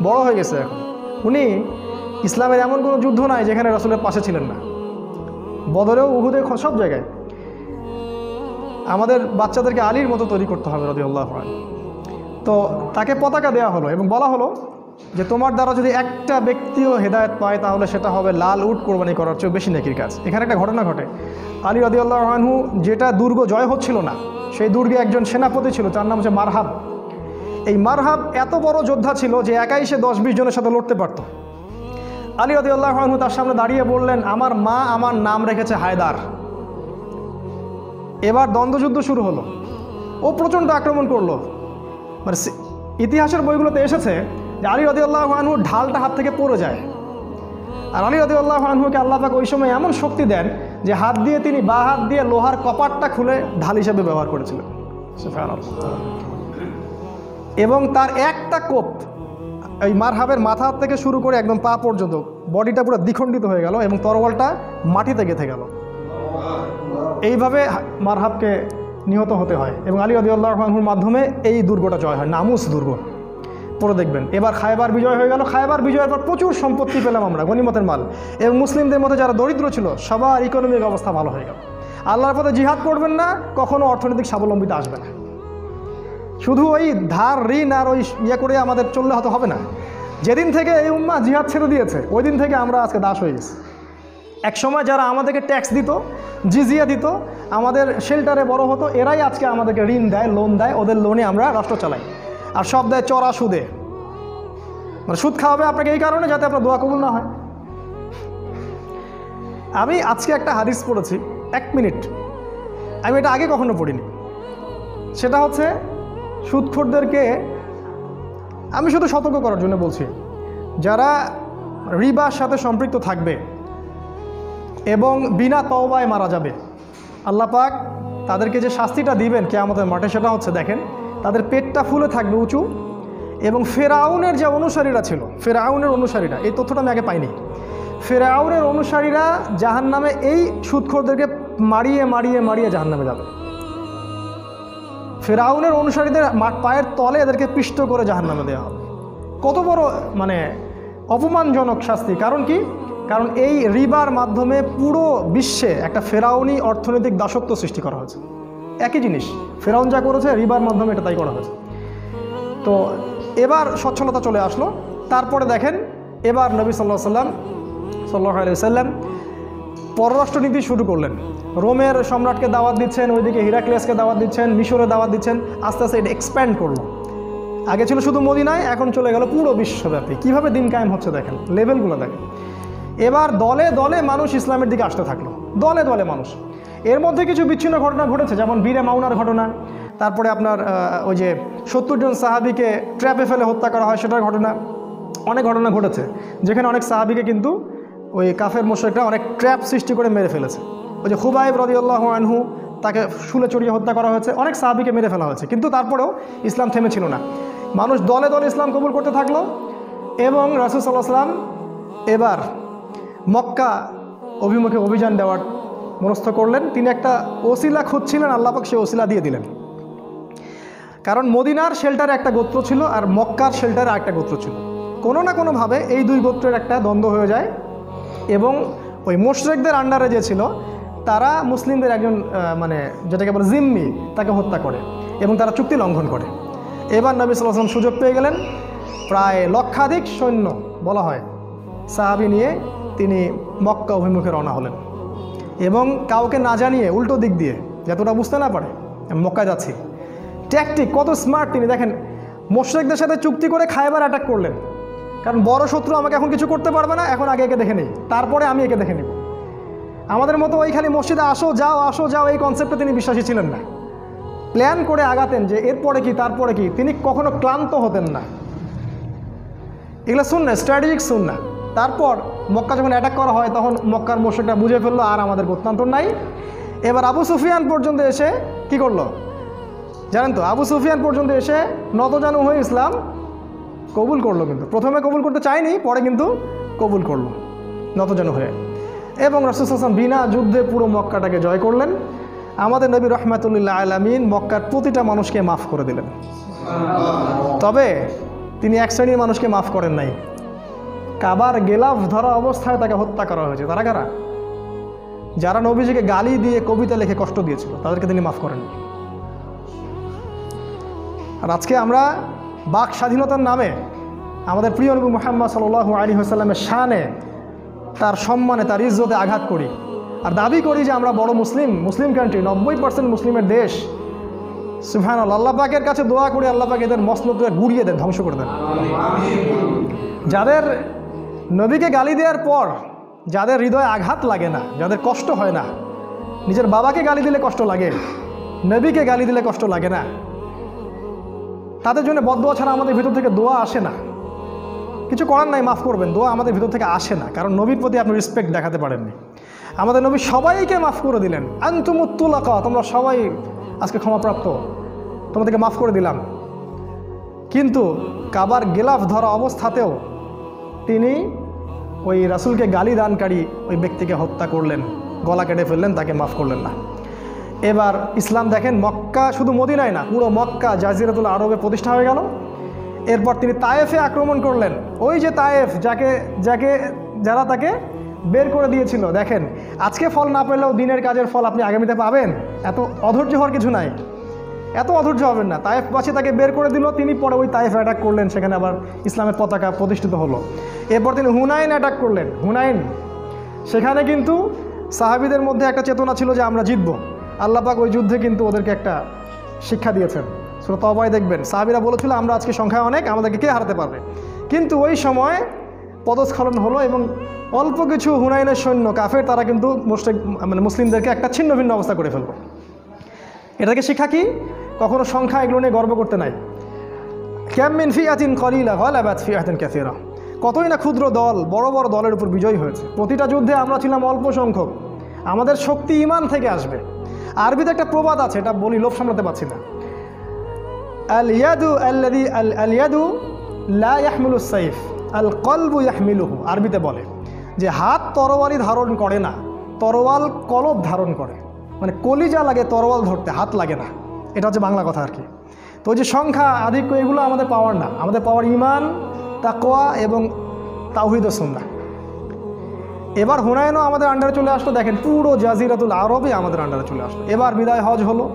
বড় হয়ে গেছে এখন। উনি ইসলামের এমন কোনো যুদ্ধ নাই যেখানে রসুলের পাশে ছিলেন না, বদরেও, উহুদে, সব জায়গায়। আমাদের বাচ্চাদেরকে আলীর মতো তৈরি করতে হবে রাদিয়াল্লাহু আনহু। তো তাকে পতাকা দেওয়া হলো এবং বলা হলো যে তোমার দ্বারা যদি একটা ব্যক্তিও হেদায়েত পায় তাহলে সেটা হবে লাল উট কোরবানি করার চেয়ে বেশি নেকির কাজ। এখানে একটা ঘটনা ঘটে। আলী রাদিয়াল্লাহু আনহু যেটা দুর্গ জয় হচ্ছিল না, সেই দুর্গে একজন সেনাপতি ছিল, তার নাম হচ্ছে মারহাব। এই মারহাব এত বড় যোদ্ধা ছিল যে একাই সে 10-20 জনের সাথে লড়তে পারত। আলী রাদিয়াল্লাহু আনহু তার সামনে দাঁড়িয়ে বললেন, আমার মা আমার নাম রেখেছে হায়দার। এবার দ্বন্দ্বযুদ্ধ শুরু হলো। ও প্রচণ্ড আক্রমণ করলো। মানে ইতিহাসের বইগুলোতে এসেছে যে আলী রাদিয়াল্লাহু আনহু ঢালটা হাত থেকে পড়ে যায়। আর আলী রাদিয়াল্লাহু আনহুকে আল্লাহ পাক ওই সময় এমন শক্তি দেন যে হাত দিয়ে তিনি বা হাত দিয়ে লোহার কপাটটা খুলে ঢাল হিসেবে ব্যবহার করেছিলেন। সুবহানাল্লাহ। এবং তার একটা কোপ এই মারহাবের মাথা থেকে শুরু করে একদম পা পর্যন্ত বডিটা পুরো দ্বিখণ্ডিত হয়ে গেল এবং তরোয়ালটা মাটিতে গেঁথে গেল। এইভাবে মারহাবকে নিহত হতে হয় এবং আলী রাদিয়াল্লাহু আনহুর মাধ্যমে এই দুর্গটা জয় হয়, নামুস দুর্গ। পরে দেখবেন এবার খায়বার বিজয় হয়ে গেল। খায়বার বিজয়ের পর প্রচুর সম্পত্তি পেলাম আমরা, গনিমতের মাল, এবং মুসলিমদের মধ্যে যারা দরিদ্র ছিল সবার ইকোনমিক অবস্থা ভালো হয়ে গেল। আল্লাহর পথে জিহাদ করবেন না, কখনো অর্থনৈতিক স্বাবলম্বিতা আসবে না। শুধু ওই ধার ঋণ আর ওই করে আমাদের চললে হয়তো হবে না। যেদিন থেকে এই উম্মাহ জিহাদ ছেড়ে দিয়েছে ওই দিন থেকে আমরা আজকে দাস হয়ে গেছি। এক সময় যারা আমাদেরকে ট্যাক্স দিত, জিজিয়া দিত, আমাদের শেল্টারে বড় হতো, এরাই আজকে আমাদেরকে ঋণ দেয়, লোন দেয়। ওদের লোনে আমরা রাষ্ট্র চালাই, আর সব দেয় চড়া সুদে। মানে সুদ খাওয়াবে আপনাকে এই কারণে যাতে আপনার দোয়া কবুল না হয়। আমি আজকে একটা হাদিস পড়েছি, 1 মিনিট, আমি এটা আগে কখনো পড়িনি। সেটা হচ্ছে সুদখোরদেরকে আমি শুধু সতর্ক করার জন্য বলছি, যারা রিবার সাথে সম্পৃক্ত থাকবে এবং বিনা তওবায় মারা যাবে, আল্লাহ পাক তাদেরকে যে শাস্তিটা দিবেন কিয়ামতের মাঠে সেটা হচ্ছে, দেখেন, তাদের পেটটা ফুলে থাকবে উঁচু। এবং ফেরাউনের যে অনুসারীরা ছিল, ফেরাউনের অনুসারীরা, এই তথ্যটা আমি আগে পাইনি, ফেরাউনের অনুসারীরা জাহান্নামে এই সুদখোরদেরকে মারিয়ে মারিয়ে মারিয়ে জাহান্নামে যাবে। ফেরাউনের অনুসারীদের পায়ের তলে এদেরকে পিষ্ট করে জাহান্নামে দেওয়া হবে। কত বড় মানে অপমানজনক শাস্তি! কারণ কি? কারণ এই রিবার মাধ্যমে পুরো বিশ্বে একটা ফেরাউনি অর্থনৈতিক দাসত্ব সৃষ্টি করা হয়েছে। একই জিনিস ফেরাউন যা করেছে, রিবার মাধ্যমে এটা তাই করা হয়েছে। তো এবার সচ্ছলতা চলে আসলো। তারপরে দেখেন, এবার নবী সাল্লাল্লাহু আলাইহি ওয়াসাল্লাম পররাষ্ট্রনীতি শুরু করলেন। রোমের সম্রাটকে দাওয়াত দিচ্ছেন, ওইদিকে হিরাক্লিয়াসকে দাওয়াত দিচ্ছেন, মিশরে দাওয়াত দিচ্ছেন। আস্তে আস্তে এটা এক্সপ্যান্ড করলো। আগে ছিল শুধু মদিনায়, এখন চলে গেল পুরো বিশ্বব্যাপী। কীভাবে দিন কায়েম হচ্ছে দেখেন, লেভেলগুলো দেখেন। এবার দলে দলে মানুষ ইসলামের দিকে আসতে থাকলো, দলে দলে মানুষ। এর মধ্যে কিছু বিচ্ছিন্ন ঘটনা ঘটেছে, যেমন বীরে মাউনার ঘটনা, তারপরে আপনার ওই যে 70 জন সাহাবিকে ট্র্যাপে ফেলে হত্যা করা হয় সেটার ঘটনা। অনেক ঘটনা ঘটেছে যেখানে অনেক সাহাবিকে কিন্তু ওই কাফের মুশরিকরা অনেক ট্র্যাপ সৃষ্টি করে মেরে ফেলেছে। ওই যে খুবাইব রাদিয়াল্লাহু আনহু, তাকে শুলে চড়িয়ে হত্যা করা হয়েছে, অনেক সাহাবিকে মেরে ফেলা হয়েছে। কিন্তু তারপরেও ইসলাম থেমেছিল না, মানুষ দলে দলে ইসলাম কবুল করতে থাকলো। এবং রাসূল সাল্লাল্লাহু আলাইহি ওয়াসাল্লাম এবার মক্কা অভিমুখে অভিযান দেওয়ার মনস্থ করলেন। তিনি একটা ওসিলা খুঁজছিলেন, আল্লাহ পাক সে ওসিলা দিয়ে দিলেন। কারণ মদিনার শেল্টারে একটা গোত্র ছিল আর মক্কার শেল্টারে আরেকটা গোত্র ছিল। কোনো না কোনোভাবে এই দুই গোত্রের একটা দ্বন্দ্ব হয়ে যায় এবং ওই মুশরিকদের আন্ডারে যে ছিল তারা মুসলিমদের একজন মানে যেটাকে বলে জিম্মি, তাকে হত্যা করে এবং তারা চুক্তি লঙ্ঘন করে। এবার নবী সাল্লাল্লাহু আলাইহি ওয়াসাল্লাম সুযোগ পেয়ে গেলেন, প্রায় লক্ষাধিক সৈন্য বলা হয় সাহাবী নিয়ে তিনি মক্কা অভিমুখে রওনা হলেন। এবং কাউকে না জানিয়ে উল্টো দিক দিয়ে, যাতে ওরা বুঝতে না পারে আমি মক্কায় যাচ্ছি। ট্যাকটিক কত স্মার্ট তিনি! দেখেন, মুশরিকদের সাথে চুক্তি করে খায়বার অ্যাটাক করলেন, কারণ বড় শত্রু আমাকে এখন কিছু করতে পারবে না, এখন আগে একে দেখে নিই, তারপরে আমি একে দেখে নিব। আমাদের মতো ওই খালি মসজিদে আসো যাও এই কনসেপ্টে তিনি বিশ্বাসী ছিলেন না। প্ল্যান করে আগাতেন যে এরপরে কি তারপরে কি। তিনি কখনো ক্লান্ত হতেন না। এগুলো সুন্নাহ, স্ট্র্যাটেজিক সুন্নাহ। তারপর মক্কা যখন অ্যাটাক করা হয় তখন মক্কার মুশরিকরা বুঝে ফেললো আর আমাদের গত্যন্তর নাই। এবার আবু সুফিয়ান পর্যন্ত এসে কি করলো জানেন তো? আবু সুফিয়ান পর্যন্ত এসে নতজানু হয়ে ইসলাম কবুল করলো। কিন্তু প্রথমে কবুল করতে চায়নি, পরে কিন্তু কবুল করলো নতজানু হয়ে। এবং রাসূল সাল্লাল্লাহু আলাইহি ওয়াসাল্লাম বিনা যুদ্ধে পুরো মক্কাটাকে জয় করলেন। আমাদের নবী রাহমাতুল্লিল আলামিন মক্কার প্রতিটা মানুষকে মাফ করে দিলেন। তবে তিনি এক শ্রেণীর মানুষকে মাফ করেন নাই। কাবার গেলাফ ধরা অবস্থায় তাকে হত্যা করা হয়েছে। তারা কারা? যারা নবীজিকে গালি দিয়ে কবিতা লিখে কষ্ট দিয়েছিল, তাদেরকে তিনি মাফ করেন। আর আজকে আমরা বাক স্বাধীনতার নামে আমাদের প্রিয় নবী মুহাম্মদ সাল্লাল্লাহু আলাইহি ওয়াসাল্লামের শানে, তার সম্মানে, তার ইজ্জতে আঘাত করি আর দাবি করি যে আমরা বড় মুসলিম কান্ট্রি, 90% মুসলিমের দেশ। সুবহানাল্লাহ, আল্লাহ পাকের কাছে দোয়া করে আল্লাহ পাক এদের মসনদকে গুড়িয়ে দেন, ধ্বংস করে দেন। যাদের নবীকে গালি দেওয়ার পর যাদের হৃদয়ে আঘাত লাগে না, যাদের কষ্ট হয় না, নিজের বাবাকে গালি দিলে কষ্ট লাগে, নবীকে গালি দিলে কষ্ট লাগে না, তাদের জন্য বদদোয়া ছাড়া আমাদের ভিতর থেকে দোয়া আসে না। কিছু করার নাই, মাফ করবেন, দোয়া আমাদের ভিতর থেকে আসে না, কারণ নবীর প্রতি আপনি রেসপেক্ট দেখাতে পারেননি। আমাদের নবী সবাইকে মাফ করে দিলেন, আনতুমুত তুলাকা, তোমরা সবাই আজকে ক্ষমাপ্রাপ্ত, তোমাদেরকে মাফ করে দিলাম। কিন্তু কাবার গিলাফ ধরা অবস্থাতেও তিনি ওই রাসূলকে গালি দানকারী ওই ব্যক্তিকে হত্যা করলেন, গলা কেটে ফেললেন, তাকে মাফ করলেন না। এবার ইসলাম দেখেন মক্কা, শুধু মদিনায় না, পুরো মক্কা জাজিরাতুল আরবে প্রতিষ্ঠা হয়ে গেল। এরপর তিনি তায়েফে আক্রমণ করলেন। ওই যে তায়েফ, যারা তাকে বের করে দিয়েছিল, দেখেন আজকে ফল না পেলেও দিনের কাজের ফল আপনি আগামীতে পাবেন। এত অধৈর্য হওয়ার কিছু নাই, এত অধৈর্য হবেন না। তায়েফবাসী তাকে বের করে দিল, তিনি পরে ওই তায়েফ অ্যাটাক করলেন, সেখানে আবার ইসলামের পতাকা প্রতিষ্ঠিত হলো। এরপর তিনি হুনাইন অ্যাটাক করলেন। হুনাইন, সেখানে কিন্তু সাহাবীদের মধ্যে একটা চেতনা ছিল যে আমরা জিতবো। আল্লাহ পাক ওই যুদ্ধে কিন্তু ওদেরকে একটা শিক্ষা দিয়েছেন। সূরা তওবায় দেখবেন সাহাবীরা বলেছিল আমরা আজকে সংখ্যায় অনেক, আমাদেরকে কে হারাতে পারবে। কিন্তু ওই সময় পদস্খলন হলো এবং অল্প কিছু হুনাইনের সৈন্য কাফের, তারা কিন্তু মুসলিমদেরকে একটা ছিন্ন ভিন্ন অবস্থা করে ফেলল। এটাকে শিক্ষা কি? কখনো সংখ্যা এগুলো নিয়ে গর্ব করতে নাই। কাম মিন ফিআতিন কলিলা গালাবাত ফিআতান কাসীরা, কতই না ক্ষুদ্র দল বড় বড় দলের উপর বিজয়ী হয়েছে। প্রতিটা যুদ্ধে আমরা ছিলাম অল্প সংখ্যক। আমাদের শক্তি ঈমান থেকে আসবে। আরবিতে একটা প্রবাদ আছে, এটা বলি, লোভ সামলাতে পারছি না। আল ইয়াদু লা ইয়াহমিলুস সাইফ আল কলবু ইয়াহমিলুহু, আরবিতে বলে যে হাত তরোয়ালি ধারণ করে না, তরোয়াল কলব ধারণ করে। মানে কলিজা লাগে তরোয়াল ধরতে, হাত লাগে না। এটা হচ্ছে বাংলা কথা আর কি। তো ওই যে সংখ্যা আধিক্য, এগুলো আমাদের পাওয়ার না, আমাদের পাওয়ার ঈমান, তাকওয়া এবং তাওহীদ ও সুন্নাহ। এবার হুনাইনও আমাদের আন্ডারে চলে আসলো। দেখেন পুরো জাজিরাতুল আরবে আমাদের আন্ডারে চলে আসলো। এবার বিদায় হজ হলো,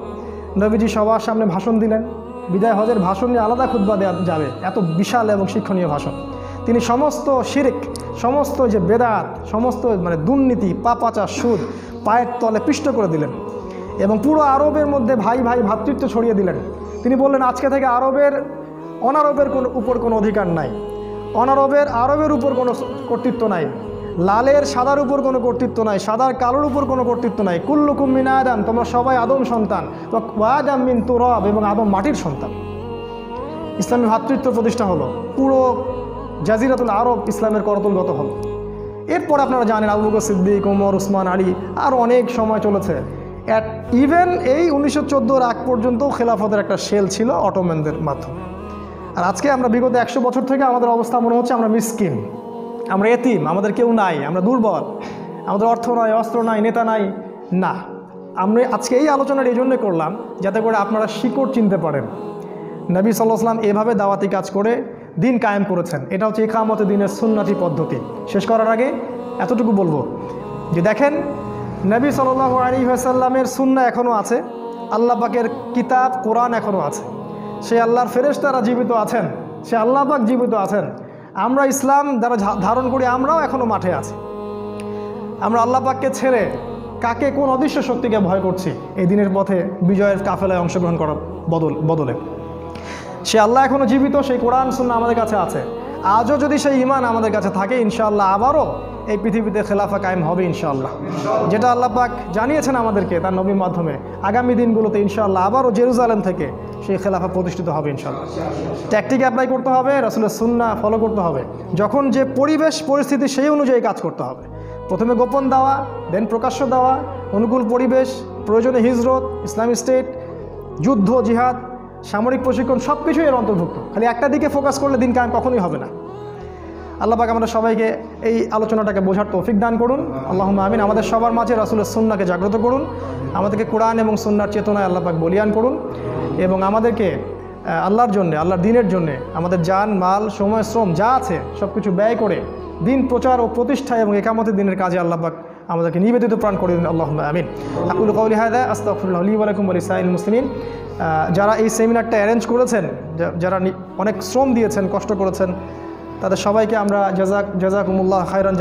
নবীজি সবার সামনে ভাষণ দিলেন। বিদায় হজের ভাষণ নিয়ে আলাদা খুতবা দেওয়া যাবে, এত বিশাল এবং শিক্ষণীয় ভাষণ। তিনি সমস্ত শিরক, সমস্ত যে বেদাত, সমস্ত দুর্নীতি, পাপাচার, সুদ পায়ের তলে পিষ্ট করে দিলেন এবং পুরো আরবের মধ্যে ভাই ভাই ভ্রাতৃত্ব ছড়িয়ে দিলেন। তিনি বললেন আজকে থেকে অনারবের উপর কোনো অধিকার নাই, আরবের উপর কোনো কর্তৃত্ব নাই, লালের সাদার উপর কোনো কর্তৃত্ব নাই, সাদার কালোর উপর কোনো কর্তৃত্ব নাই। কুল্লুকুম মিন আদম, তোমরা সবাই আদম সন্তান, ওয়া আদম মিন তুরাব, এবং আদম মাটির সন্তান। ইসলামী ভ্রাতৃত্ব প্রতিষ্ঠা হলো, পুরো জাজিরাতুল আরব ইসলামের করতলগত হলো। এরপর আপনারা জানেন আবু বকর সিদ্দিক, ওমর, উসমান, আলী, আর অনেক সময় চলেছে। ইভেন এই 1914 আগ পর্যন্ত খেলাফতের একটা সেল ছিল অটোম্যানদের মাধ্যমে। আর আজকে আমরা বিগত 100 বছর থেকে আমাদের অবস্থা মনে হচ্ছে আমরা মিসকিন, আমরা এতিম, আমাদের কেউ নাই, আমরা দুর্বল, আমাদের অর্থ নাই, অস্ত্র নাই, নেতা নাই। না, আমরা আজকে এই আলোচনাটা এই জন্যই করলাম যাতে করে আপনারা শিকড় চিনতে পারেন। নবী সাল্লাল্লাহু আলাইহি ওয়াসাল্লাম এভাবে দাওয়াতি কাজ করে দিন কায়েম করেছেন। এটা হচ্ছে ইকামতে দিনের সুন্নতি পদ্ধতি। শেষ করার আগে এতটুকু বলবো যে দেখেন, নবী সাল্লাল্লাহু আলাইহি ওয়াসাল্লামের সুন্নাহ এখনও আছে, আল্লাহ পাকের কিতাব কোরআন এখনও আছে, সে আল্লাহর ফেরেশতারা জীবিত আছেন, সে আল্লাহ পাক জীবিত আছেন। আমরা ইসলাম যারা ধারণ করি আমরাও এখনও মাঠে আছি। আমরা আল্লাহ পাককে ছেড়ে কাকে, কোন অদৃশ্য শক্তিকে ভয় করছি এই দিনের পথে বিজয়ের কাফেলায় অংশগ্রহণ করার বদলে? সে আল্লাহ এখনও জীবিত, সেই কোরআন সুন্নাহ আমাদের কাছে আছে। আজও যদি সেই ঈমান আমাদের কাছে থাকে, ইনশাআল্লাহ আবারও এই পৃথিবীতে খেলাফা কায়েম হবে ইনশাআল্লাহ। যেটা আল্লাহ পাক জানিয়েছেন আমাদেরকে তার নবীর মাধ্যমে, আগামী দিনগুলোতে ইনশাআল্লাহ আবারও জেরুজালেম থেকে সেই খেলাফা প্রতিষ্ঠিত হবে ইনশাআল্লাহ। ট্যাকটিক অ্যাপ্লাই করতে হবে, রাসূলের সুন্নাহ ফলো করতে হবে। যখন যে পরিবেশ পরিস্থিতি সেই অনুযায়ী কাজ করতে হবে। প্রথমে গোপন দেওয়া, দেন প্রকাশ্য দেওয়া, অনুকূল পরিবেশ, প্রয়োজনে হিজরত, ইসলামিক স্টেট, যুদ্ধ, জিহাদ, সামরিক প্রশিক্ষণ, সব কিছুই এর অন্তর্ভুক্ত। খালি একটা দিকে ফোকাস করলে দিন কায়েম কখনোই হবে না। আল্লাহ পাক আমাদের সবাইকে এই আলোচনাটাকে বোঝার তৌফিক দান করুন, আল্লাহুম্মা আমিন। আমাদের সবার মাঝে রাসূলের সুন্নাহকে জাগ্রত করুন, আমাদেরকে কোরআন এবং সুন্নাহর চেতনায় আল্লাহ পাক বলিয়ান করুন, এবং আমাদেরকে আল্লাহর জন্যে, আল্লাহর দিনের জন্যে আমাদের জান, মাল, সময়, শ্রম যা আছে সব কিছু ব্যয় করে দিন প্রচার ও প্রতিষ্ঠা এবং ইকামতের দিনের কাজে আল্লাহ পাক আমাদেরকে নিবেদিত প্রাণ করে দিন, আল্লাহুম্মা আমিন। আকুলু কওলি হাযা আস্তাগফিরুল্লাহ লি ওয়া লাকুম ওয়া লিসাইরিল মুসলিমিন। যারা এই সেমিনারটা অ্যারেঞ্জ করেছেন, যারা অনেক শ্রম দিয়েছেন, কষ্ট করেছেন, তাদের সবাইকে আমরা জাযাকুমুল্লাহ খায়রান